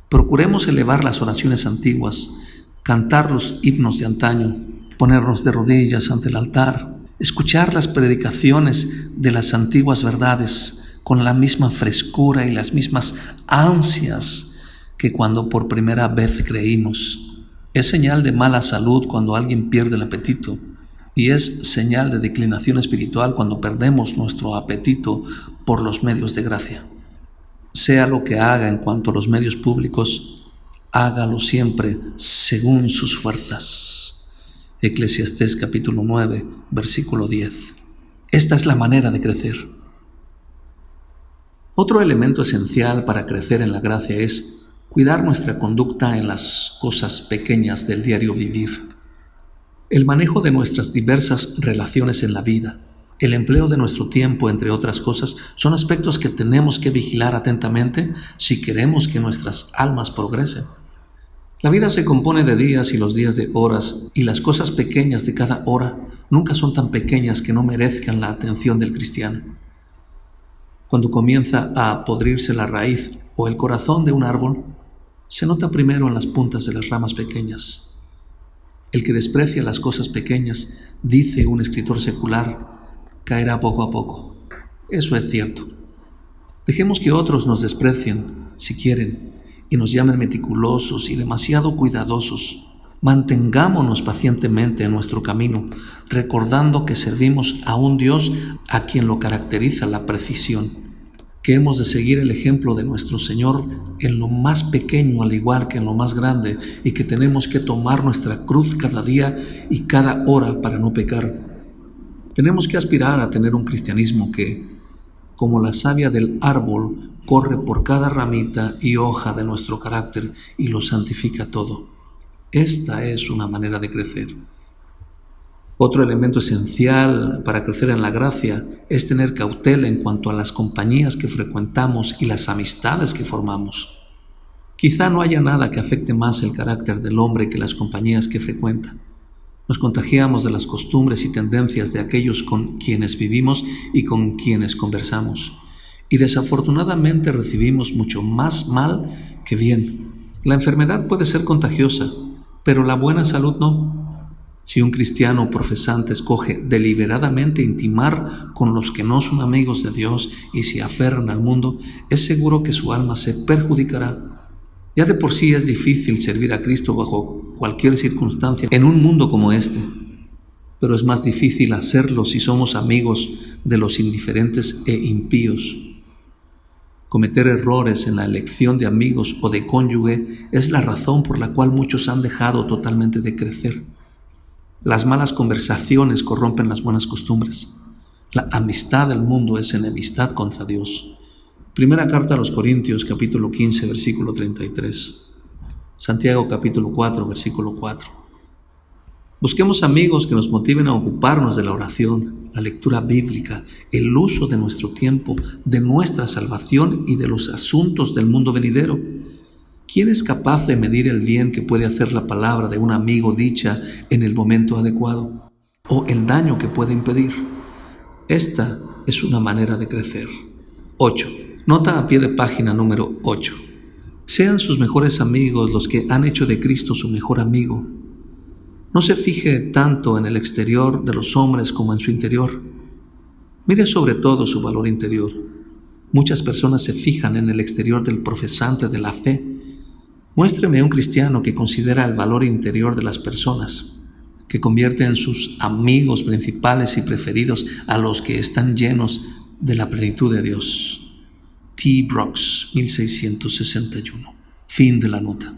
Procuremos elevar las oraciones antiguas, cantar los himnos de antaño, ponernos de rodillas ante el altar, escuchar las predicaciones de las antiguas verdades con la misma frescura y las mismas ansias que cuando por primera vez creímos. Es señal de mala salud cuando alguien pierde el apetito, y es señal de declinación espiritual cuando perdemos nuestro apetito por los medios de gracia. Sea lo que haga en cuanto a los medios públicos, hágalo siempre según sus fuerzas. Eclesiastés capítulo 9, versículo 10. Esta es la manera de crecer. Otro elemento esencial para crecer en la gracia es cuidar nuestra conducta en las cosas pequeñas del diario vivir. El manejo de nuestras diversas relaciones en la vida, el empleo de nuestro tiempo, entre otras cosas, son aspectos que tenemos que vigilar atentamente si queremos que nuestras almas progresen. La vida se compone de días y los días de horas, y las cosas pequeñas de cada hora nunca son tan pequeñas que no merezcan la atención del cristiano. Cuando comienza a podrirse la raíz o el corazón de un árbol, se nota primero en las puntas de las ramas pequeñas. El que desprecia las cosas pequeñas, dice un escritor secular, caerá poco a poco. Eso es cierto. Dejemos que otros nos desprecien, si quieren, y nos llamen meticulosos y demasiado cuidadosos. Mantengámonos pacientemente en nuestro camino, recordando que servimos a un Dios a quien lo caracteriza la precisión, que hemos de seguir el ejemplo de nuestro Señor en lo más pequeño al igual que en lo más grande, y que tenemos que tomar nuestra cruz cada día y cada hora para no pecar. Tenemos que aspirar a tener un cristianismo que, como la savia del árbol, corre por cada ramita y hoja de nuestro carácter y lo santifica todo. Esta es una manera de crecer. Otro elemento esencial para crecer en la gracia es tener cautela en cuanto a las compañías que frecuentamos y las amistades que formamos. Quizá no haya nada que afecte más el carácter del hombre que las compañías que frecuenta. Nos contagiamos de las costumbres y tendencias de aquellos con quienes vivimos y con quienes conversamos. Y desafortunadamente recibimos mucho más mal que bien. La enfermedad puede ser contagiosa, pero la buena salud no. Si un cristiano profesante escoge deliberadamente intimar con los que no son amigos de Dios y se aferran al mundo, es seguro que su alma se perjudicará. Ya de por sí es difícil servir a Cristo bajo cualquier circunstancia en un mundo como este, pero es más difícil hacerlo si somos amigos de los indiferentes e impíos. Cometer errores en la elección de amigos o de cónyuge es la razón por la cual muchos han dejado totalmente de crecer. Las malas conversaciones corrompen las buenas costumbres. La amistad del mundo es enemistad contra Dios. Primera carta a los Corintios, capítulo 15, versículo 33. Santiago, capítulo 4, versículo 4. Busquemos amigos que nos motiven a ocuparnos de la oración, la lectura bíblica, el uso de nuestro tiempo, de nuestra salvación y de los asuntos del mundo venidero. ¿Quién es capaz de medir el bien que puede hacer la palabra de un amigo dicha en el momento adecuado? ¿O el daño que puede impedir? Esta es una manera de crecer. 8. Nota a pie de página número 8. Sean sus mejores amigos los que han hecho de Cristo su mejor amigo. No se fije tanto en el exterior de los hombres como en su interior. Mire sobre todo su valor interior. Muchas personas se fijan en el exterior del profesante de la fe. Muéstreme un cristiano que considera el valor interior de las personas, que convierte en sus amigos principales y preferidos a los que están llenos de la plenitud de Dios. T. Brooks, 1661. Fin de la nota.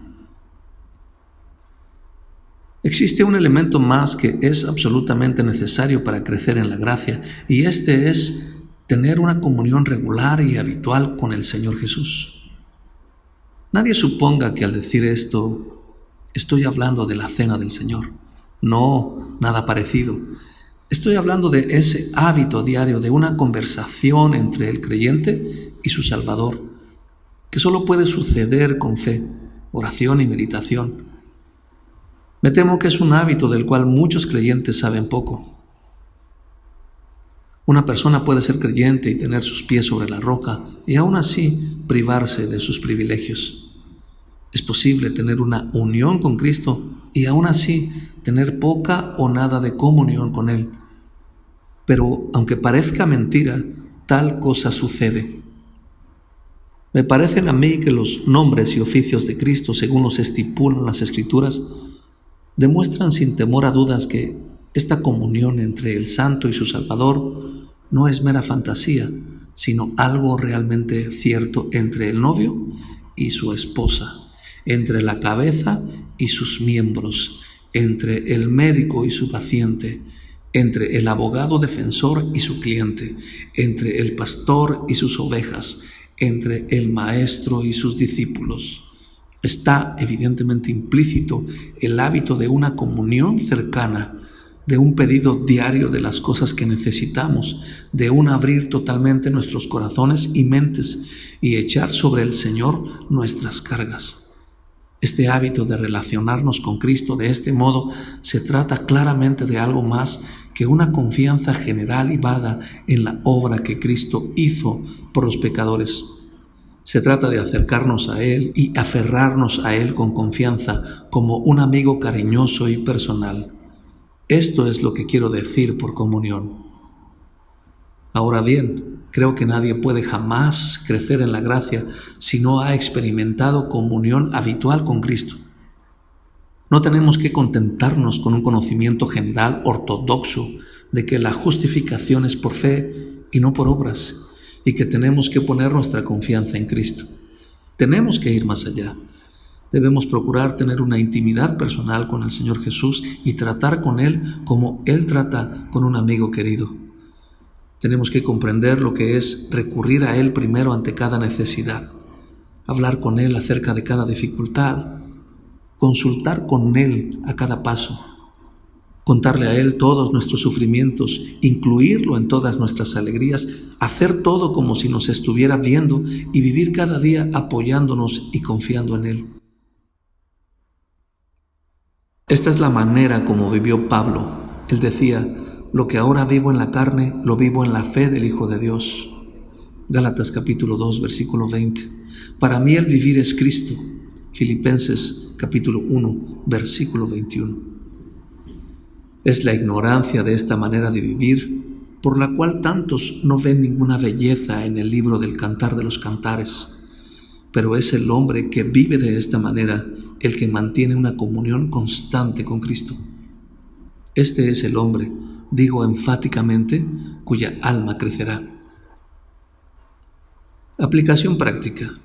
Existe un elemento más que es absolutamente necesario para crecer en la gracia, y este es tener una comunión regular y habitual con el Señor Jesús. Nadie suponga que al decir esto estoy hablando de la cena del Señor. No, nada parecido. Estoy hablando de ese hábito diario de una conversación entre el creyente y su Salvador, que solo puede suceder con fe, oración y meditación. Me temo que es un hábito del cual muchos creyentes saben poco. Una persona puede ser creyente y tener sus pies sobre la roca y aún así privarse de sus privilegios. Es posible tener una unión con Cristo y aún así tener poca o nada de comunión con Él. Pero aunque parezca mentira, tal cosa sucede. Me parecen a mí que los nombres y oficios de Cristo, según los estipulan las Escrituras, demuestran sin temor a dudas que esta comunión entre el Santo y su Salvador no es mera fantasía, sino algo realmente cierto entre el novio y su esposa, entre la cabeza y sus miembros, entre el médico y su paciente, entre el abogado defensor y su cliente, entre el pastor y sus ovejas, entre el maestro y sus discípulos. Está evidentemente implícito el hábito de una comunión cercana, de un pedido diario de las cosas que necesitamos, de un abrir totalmente nuestros corazones y mentes y echar sobre el Señor nuestras cargas. Este hábito de relacionarnos con Cristo de este modo se trata claramente de algo más que una confianza general y vaga en la obra que Cristo hizo por los pecadores. Se trata de acercarnos a Él y aferrarnos a Él con confianza, como un amigo cariñoso y personal. Esto es lo que quiero decir por comunión. Ahora bien, creo que nadie puede jamás crecer en la gracia si no ha experimentado comunión habitual con Cristo. No tenemos que contentarnos con un conocimiento general ortodoxo de que la justificación es por fe y no por obras, y que tenemos que poner nuestra confianza en Cristo. Tenemos que ir más allá. Debemos procurar tener una intimidad personal con el Señor Jesús y tratar con Él como Él trata con un amigo querido. Tenemos que comprender lo que es recurrir a Él primero ante cada necesidad, hablar con Él acerca de cada dificultad, consultar con Él a cada paso, contarle a Él todos nuestros sufrimientos, incluirlo en todas nuestras alegrías, hacer todo como si nos estuviera viendo y vivir cada día apoyándonos y confiando en Él. Esta es la manera como vivió Pablo. Él decía: lo que ahora vivo en la carne, lo vivo en la fe del Hijo de Dios. Gálatas capítulo 2, versículo 20. Para mí el vivir es Cristo. Filipenses capítulo 1, versículo 21. Es la ignorancia de esta manera de vivir por la cual tantos no ven ninguna belleza en el libro del Cantar de los Cantares. pero es el hombre que vive de esta manera el que mantiene una comunión constante con Cristo. Este es el hombre, digo enfáticamente, cuya alma crecerá. Aplicación práctica.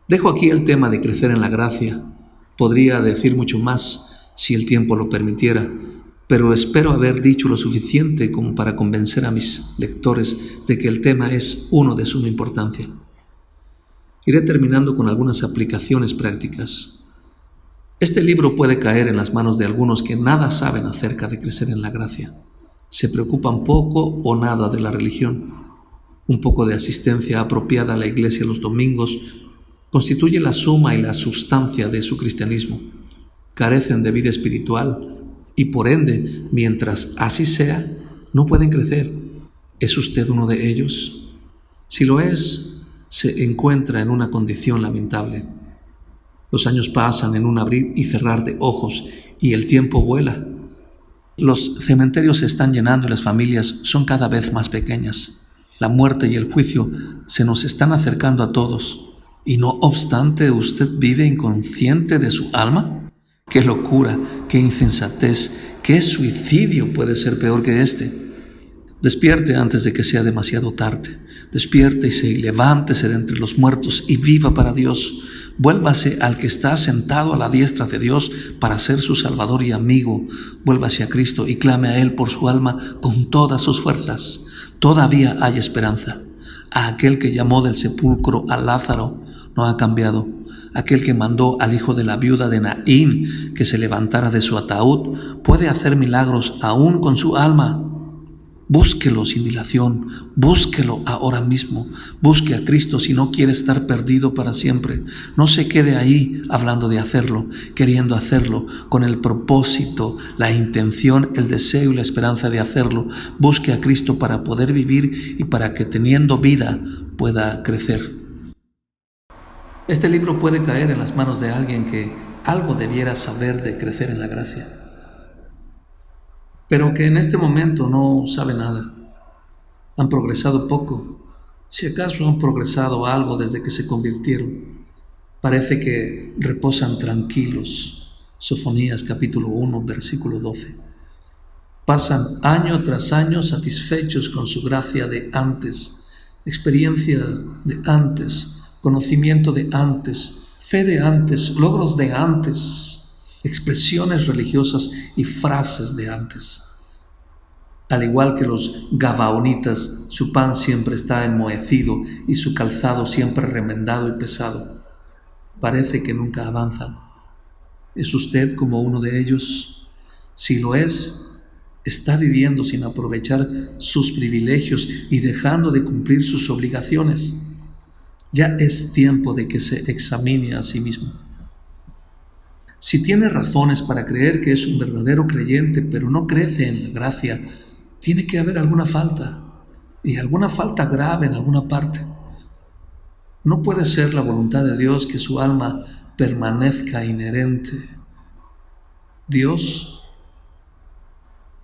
Dejo aquí el tema de crecer en la gracia. Podría decir mucho más si el tiempo lo permitiera, pero espero haber dicho lo suficiente como para convencer a mis lectores de que el tema es uno de suma importancia. Iré terminando con algunas aplicaciones prácticas. Este libro puede caer en las manos de algunos que nada saben acerca de crecer en la gracia. Se preocupan poco o nada de la religión. Un poco de asistencia apropiada a la iglesia los domingos constituye la suma y la sustancia de su cristianismo. Carecen de vida espiritual y por ende, mientras así sea, no pueden crecer. ¿Es usted uno de ellos? Si lo es, se encuentra en una condición lamentable. Los años pasan en un abrir y cerrar de ojos y el tiempo vuela. Los cementerios se están llenando y las familias son cada vez más pequeñas. La muerte y el juicio se nos están acercando a todos. Y no obstante, ¿usted vive inconsciente de su alma? ¡Qué locura! ¡Qué insensatez! ¡Qué suicidio puede ser peor que este! Despierte antes de que sea demasiado tarde. Despiértese y levántese de entre los muertos y viva para Dios. Vuélvase al que está sentado a la diestra de Dios para ser su Salvador y amigo. Vuélvase a Cristo y clame a Él por su alma con todas sus fuerzas. Todavía hay esperanza. A aquel que llamó del sepulcro a Lázaro no ha cambiado. Aquel que mandó al hijo de la viuda de Naín que se levantara de su ataúd puede hacer milagros aún con su alma. Búsquelo sin dilación, búsquelo ahora mismo. Busque a Cristo si no quiere estar perdido para siempre. No se quede ahí hablando de hacerlo, queriendo hacerlo, con el propósito, la intención, el deseo y la esperanza de hacerlo. Busque a Cristo para poder vivir y para que teniendo vida pueda crecer. Este libro puede caer en las manos de alguien que algo debiera saber de crecer en la gracia, pero que en este momento no sabe nada. Han progresado poco, si acaso han progresado algo desde que se convirtieron. Parece que reposan tranquilos. Sofonías capítulo 1, versículo 12. Pasan año tras año satisfechos con su gracia de antes, experiencia de antes, conocimiento de antes, fe de antes, logros de antes, expresiones religiosas y frases de antes. Al igual que los gabaonitas, su pan siempre está enmohecido y su calzado siempre remendado y pesado. Parece que nunca avanzan. ¿Es usted como uno de ellos? Si lo es, está viviendo sin aprovechar sus privilegios y dejando de cumplir sus obligaciones. Ya es tiempo de que se examine a sí mismo. Si tiene razones para creer que es un verdadero creyente, pero no crece en la gracia, tiene que haber alguna falta, y alguna falta grave en alguna parte. No puede ser la voluntad de Dios que su alma permanezca inherente. Dios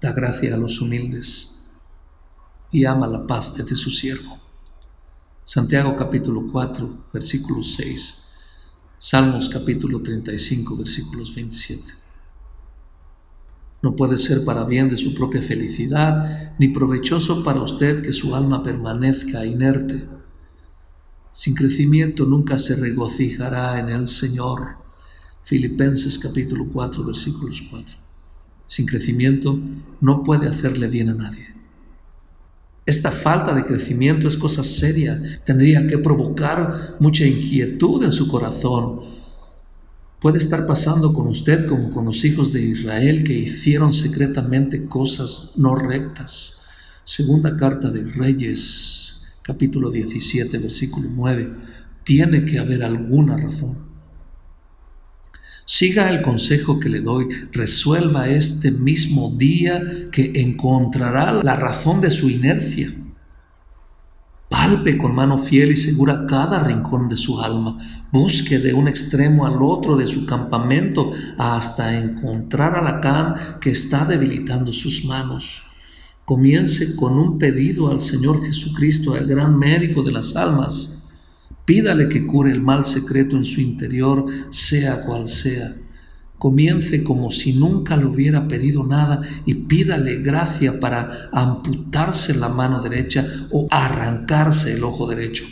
da gracia a los humildes y ama la paz de su siervo. Santiago capítulo 4, versículo 6. Salmos capítulo 35, versículos 27. No puede ser para bien de su propia felicidad, ni provechoso para usted que su alma permanezca inerte. Sin crecimiento nunca se regocijará en el Señor. Filipenses capítulo 4, versículos 4. Sin crecimiento no puede hacerle bien a nadie. Esta falta de crecimiento es cosa seria, tendría que provocar mucha inquietud en su corazón. Puede estar pasando con usted como con los hijos de Israel que hicieron secretamente cosas no rectas. Segunda carta de Reyes, capítulo 17, versículo 9. Tiene que haber alguna razón. Siga el consejo que le doy, resuelva este mismo día que encontrará la razón de su inercia. Palpe con mano fiel y segura cada rincón de su alma. Busque de un extremo al otro de su campamento hasta encontrar al Acán que está debilitando sus manos. Comience con un pedido al Señor Jesucristo, el gran médico de las almas. Pídale que cure el mal secreto en su interior, sea cual sea. Comience como si nunca le hubiera pedido nada y pídale gracia para amputarse la mano derecha o arrancarse el ojo derecho.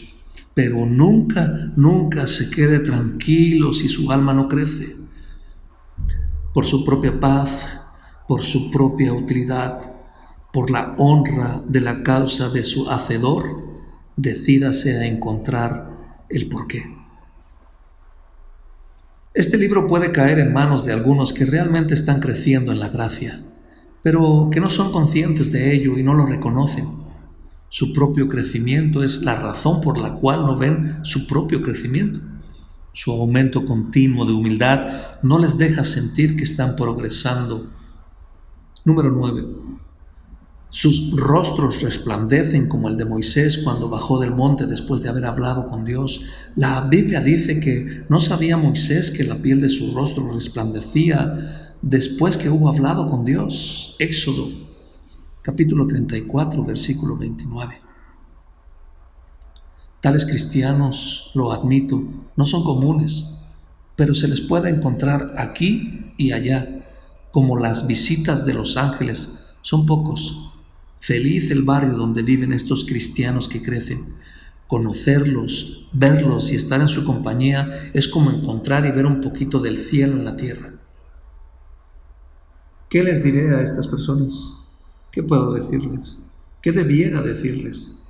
Pero nunca se quede tranquilo si su alma no crece. Por su propia paz, por su propia utilidad, por la honra de la causa de su hacedor, decídase a encontrar el porqué. Este libro puede caer en manos de algunos que realmente están creciendo en la gracia, pero que no son conscientes de ello y no lo reconocen. Su propio crecimiento es la razón por la cual no ven su propio crecimiento. Su aumento continuo de humildad no les deja sentir que están progresando. Número 9. Sus rostros resplandecen como el de Moisés cuando bajó del monte después de haber hablado con Dios. La Biblia dice que no sabía Moisés que la piel de su rostro resplandecía después que hubo hablado con Dios. Éxodo, capítulo 34, versículo 29. Tales cristianos, lo admito, no son comunes, pero se les puede encontrar aquí y allá, como las visitas de los ángeles, son pocos. Feliz el barrio donde viven estos cristianos que crecen. Conocerlos, verlos y estar en su compañía es como encontrar y ver un poquito del cielo en la tierra. ¿Qué les diré a estas personas? ¿Qué puedo decirles? ¿Qué debiera decirles?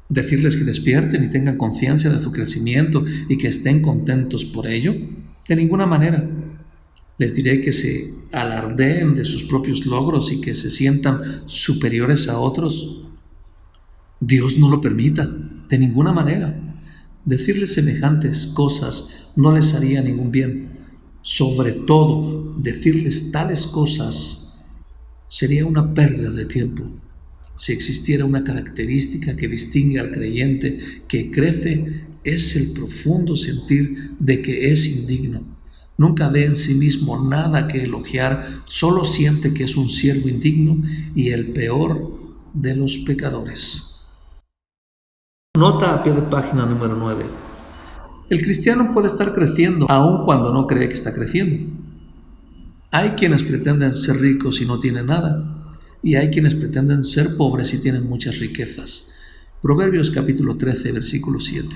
¿Decirles que despierten y tengan conciencia de su crecimiento y que estén contentos por ello? De ninguna manera. Les diré que se alardeen de sus propios logros y que se sientan superiores a otros. Dios no lo permita, de ninguna manera. Decirles semejantes cosas no les haría ningún bien. Sobre todo, decirles tales cosas sería una pérdida de tiempo. Si existiera una característica que distingue al creyente que crece, es el profundo sentir de que es indigno. Nunca ve en sí mismo nada que elogiar, solo siente que es un siervo indigno y el peor de los pecadores. Nota a pie de página número 9. El cristiano puede estar creciendo aun cuando no cree que está creciendo. Hay quienes pretenden ser ricos y no tienen nada, y hay quienes pretenden ser pobres y tienen muchas riquezas. Proverbios capítulo 13, versículo 7.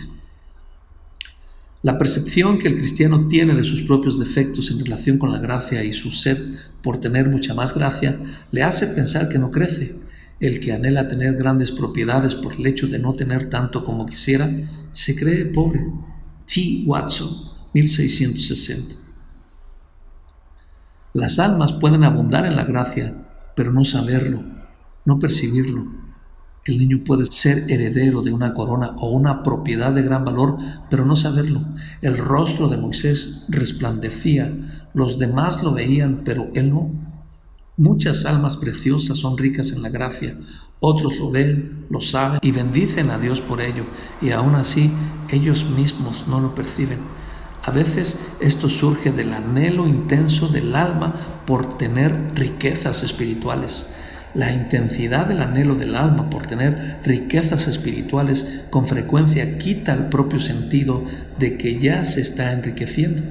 La percepción que el cristiano tiene de sus propios defectos en relación con la gracia y su sed por tener mucha más gracia le hace pensar que no crece. El que anhela tener grandes propiedades por el hecho de no tener tanto como quisiera, se cree pobre. T. Watson, 1660. Las almas pueden abundar en la gracia, pero no saberlo, no percibirlo. El niño puede ser heredero de una corona o una propiedad de gran valor, pero no saberlo. El rostro de Moisés resplandecía, los demás lo veían, pero él no. Muchas almas preciosas son ricas en la gracia. Otros lo ven, lo saben y bendicen a Dios por ello, y aún así ellos mismos no lo perciben. A veces esto surge del anhelo intenso del alma por tener riquezas espirituales. La intensidad del anhelo del alma por tener riquezas espirituales con frecuencia quita el propio sentido de que ya se está enriqueciendo.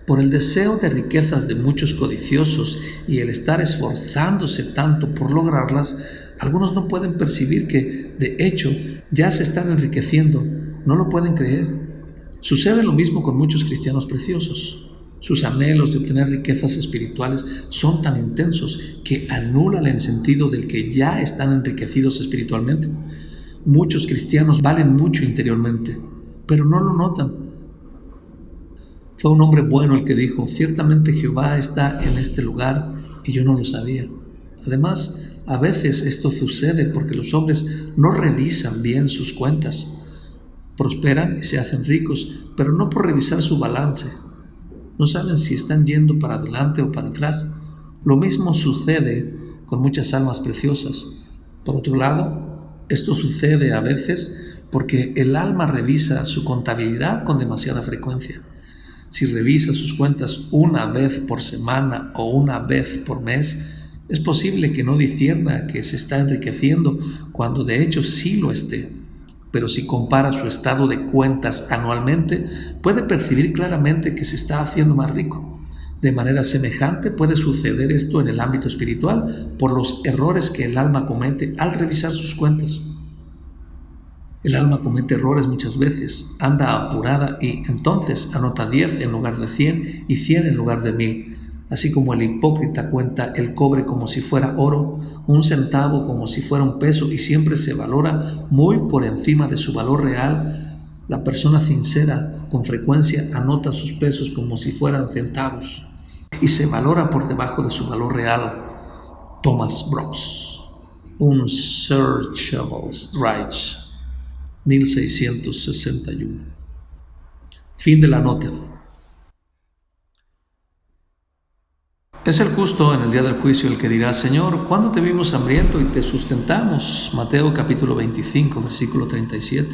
Por el deseo de riquezas de muchos codiciosos y el estar esforzándose tanto por lograrlas, algunos no pueden percibir que, de hecho, ya se están enriqueciendo, no lo pueden creer. Sucede lo mismo con muchos cristianos preciosos. Sus anhelos de obtener riquezas espirituales son tan intensos que anulan el sentido del que ya están enriquecidos espiritualmente. Muchos cristianos valen mucho interiormente, pero no lo notan. Fue un hombre bueno el que dijo: ciertamente Jehová está en este lugar y yo no lo sabía. Además, a veces esto sucede porque los hombres no revisan bien sus cuentas. Prosperan y se hacen ricos, pero no por revisar su balance. No saben si están yendo para adelante o para atrás. Lo mismo sucede con muchas almas preciosas. Por otro lado, esto sucede a veces porque el alma revisa su contabilidad con demasiada frecuencia. Si revisa sus cuentas una vez por semana o una vez por mes, es posible que no discierna que se está enriqueciendo cuando de hecho sí lo esté. pero si compara su estado de cuentas anualmente, puede percibir claramente que se está haciendo más rico. De manera semejante puede suceder esto en el ámbito espiritual por los errores que el alma comete al revisar sus cuentas. El alma comete errores muchas veces, anda apurada y entonces anota 10 en lugar de 100 y 100 en lugar de 1000. Así como el hipócrita cuenta el cobre como si fuera oro, un centavo como si fuera un peso y siempre se valora muy por encima de su valor real, la persona sincera con frecuencia anota sus pesos como si fueran centavos y se valora por debajo de su valor real. Thomas Brooks, Unsearchable Rights, 1661. Fin de la nota. Es el justo en el día del juicio el que dirá: Señor, ¿cuándo te vimos hambriento y te sustentamos? Mateo capítulo 25, versículo 37.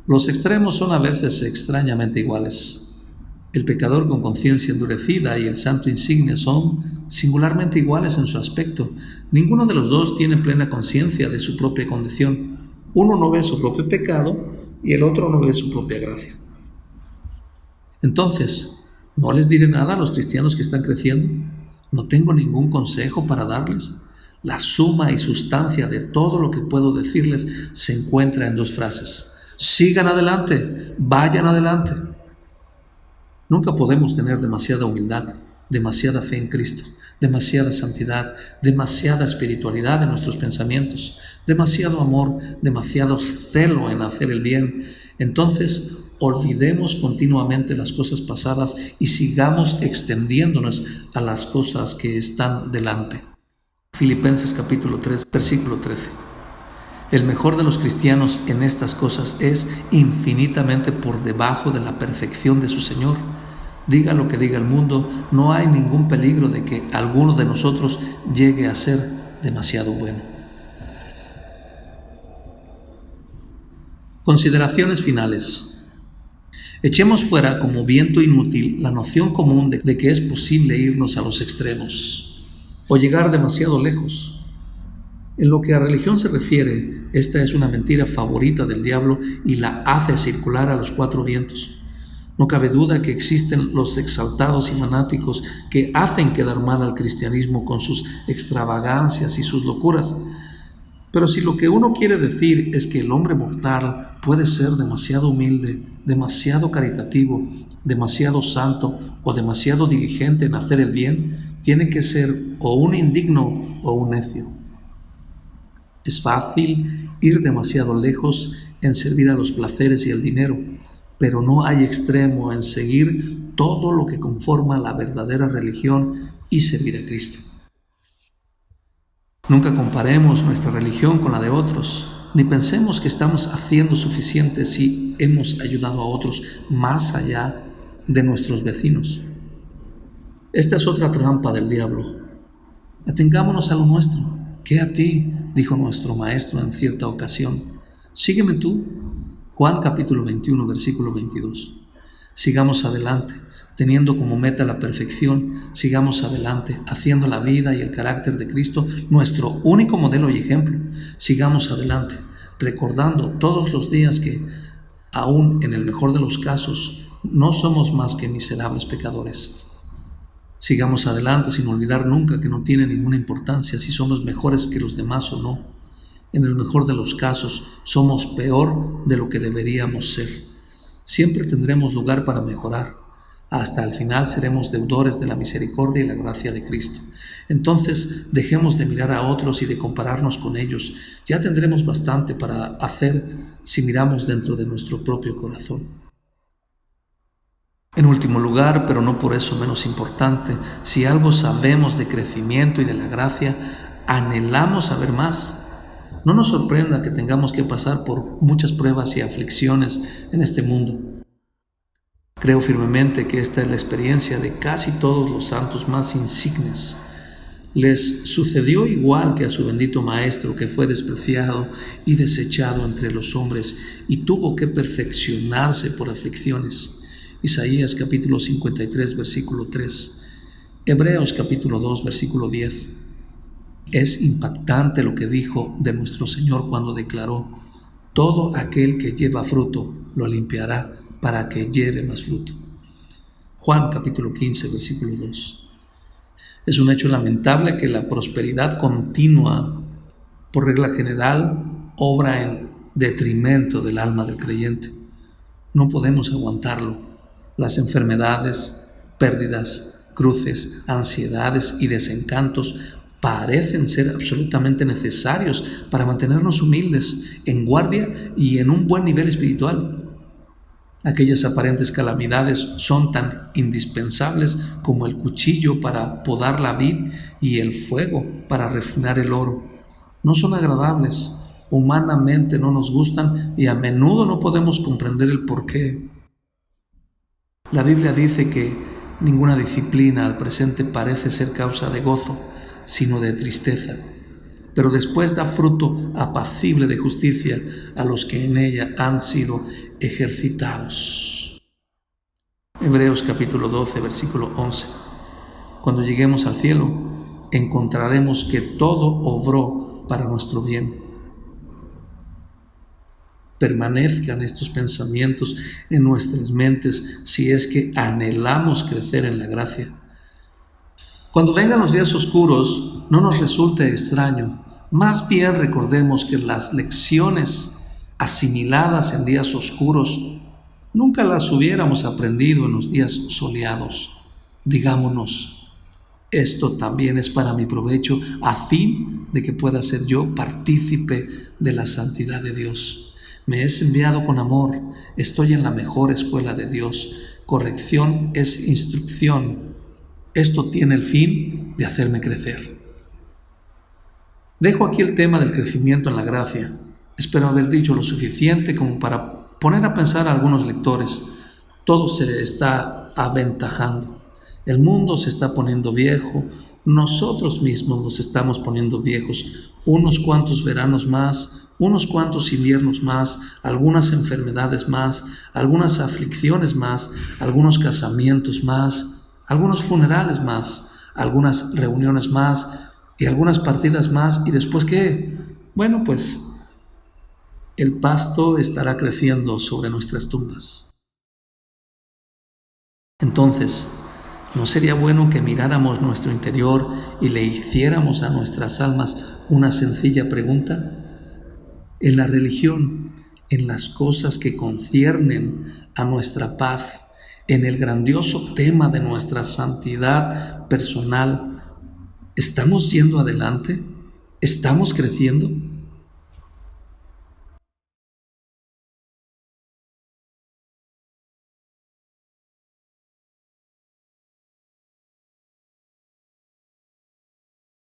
Los extremos son a veces extrañamente iguales. El pecador con conciencia endurecida y el santo insigne son singularmente iguales en su aspecto. Ninguno de los dos tiene plena conciencia de su propia condición. Uno no ve su propio pecado y el otro no ve su propia gracia. Entonces, ¿no les diré nada a los cristianos que están creciendo? ¿No tengo ningún consejo para darles? La suma y sustancia de todo lo que puedo decirles se encuentra en 2 frases. Sigan adelante, vayan adelante. Nunca podemos tener demasiada humildad, demasiada fe en Cristo, demasiada santidad, demasiada espiritualidad en nuestros pensamientos, demasiado amor, demasiado celo en hacer el bien. Entonces, olvidemos continuamente las cosas pasadas y sigamos extendiéndonos a las cosas que están delante. Filipenses capítulo 3, versículo 13. El mejor de los cristianos en estas cosas es infinitamente por debajo de la perfección de su Señor. Diga lo que diga el mundo, no hay ningún peligro de que alguno de nosotros llegue a ser demasiado bueno. Consideraciones finales. Echemos fuera como viento inútil la noción común de que es posible irnos a los extremos o llegar demasiado lejos. En lo que a religión se refiere, esta es una mentira favorita del diablo y la hace circular a los 4 vientos. No cabe duda que existen los exaltados y fanáticos que hacen quedar mal al cristianismo con sus extravagancias y sus locuras. Pero si lo que uno quiere decir es que el hombre mortal puede ser demasiado humilde, demasiado caritativo, demasiado santo o demasiado diligente en hacer el bien, tiene que ser o un indigno o un necio. Es fácil ir demasiado lejos en servir a los placeres y el dinero, pero no hay extremo en seguir todo lo que conforma la verdadera religión y servir a Cristo. Nunca comparemos nuestra religión con la de otros, ni pensemos que estamos haciendo suficiente si hemos ayudado a otros más allá de nuestros vecinos. Esta es otra trampa del diablo. Atengámonos a lo nuestro. ¿Qué a ti?, dijo nuestro maestro en cierta ocasión. Sígueme tú. Juan capítulo 21, versículo 22. Sigamos adelante, teniendo como meta la perfección. Sigamos adelante, haciendo la vida y el carácter de Cristo nuestro único modelo y ejemplo. Sigamos adelante, recordando todos los días que, aún en el mejor de los casos, no somos más que miserables pecadores. Sigamos adelante sin olvidar nunca que no tiene ninguna importancia si somos mejores que los demás o no. En el mejor de los casos, somos peor de lo que deberíamos ser. Siempre tendremos lugar para mejorar. Hasta el final seremos deudores de la misericordia y la gracia de Cristo. Entonces, dejemos de mirar a otros y de compararnos con ellos. Ya tendremos bastante para hacer si miramos dentro de nuestro propio corazón. En último lugar, pero no por eso menos importante, si algo sabemos de crecimiento y de la gracia, anhelamos saber más. No nos sorprenda que tengamos que pasar por muchas pruebas y aflicciones en este mundo. Creo firmemente que esta es la experiencia de casi todos los santos más insignes. Les sucedió igual que a su bendito Maestro, que fue despreciado y desechado entre los hombres y tuvo que perfeccionarse por aflicciones. Isaías capítulo 53, versículo 3. Hebreos capítulo 2, versículo 10. Es impactante lo que dijo de nuestro Señor cuando declaró: Todo aquel que lleva fruto lo limpiará para que lleve más fruto. Juan capítulo 15, versículo 2. Es un hecho lamentable que la prosperidad continua, por regla general, obra en detrimento del alma del creyente. No podemos aguantarlo. Las enfermedades, pérdidas, cruces, ansiedades y desencantos parecen ser absolutamente necesarios para mantenernos humildes, en guardia y en un buen nivel espiritual. Aquellas aparentes calamidades son tan indispensables como el cuchillo para podar la vid y el fuego para refinar el oro. No son agradables, humanamente no nos gustan y a menudo no podemos comprender el porqué. La Biblia dice que ninguna disciplina al presente parece ser causa de gozo, sino de tristeza, pero después da fruto apacible de justicia a los que en ella han sido ejercitados. Hebreos capítulo 12, versículo 11. Cuando lleguemos al cielo, encontraremos que todo obró para nuestro bien. Permanezcan estos pensamientos en nuestras mentes si es que anhelamos crecer en la gracia. Cuando vengan los días oscuros, no nos resulte extraño. Más bien recordemos que las lecciones asimiladas en días oscuros nunca las hubiéramos aprendido en los días soleados. Digámonos, esto también es para mi provecho, a fin de que pueda ser yo partícipe de la santidad de Dios. Me es enviado con amor, estoy en la mejor escuela de Dios. Corrección es instrucción. Esto tiene el fin de hacerme crecer. Dejo aquí el tema del crecimiento en la gracia. Espero haber dicho lo suficiente como para poner a pensar a algunos lectores. Todo se está aventajando. El mundo se está poniendo viejo. Nosotros mismos nos estamos poniendo viejos. Unos cuantos veranos más, unos cuantos inviernos más, algunas enfermedades más, algunas aflicciones más, algunos casamientos más, algunos funerales más, algunas reuniones más y algunas partidas más. ¿Y después qué? Bueno, pues el pasto estará creciendo sobre nuestras tumbas. Entonces, ¿no sería bueno que miráramos nuestro interior y le hiciéramos a nuestras almas una sencilla pregunta? En la religión, en las cosas que conciernen a nuestra paz, en el grandioso tema de nuestra santidad personal, ¿estamos yendo adelante? ¿Estamos creciendo?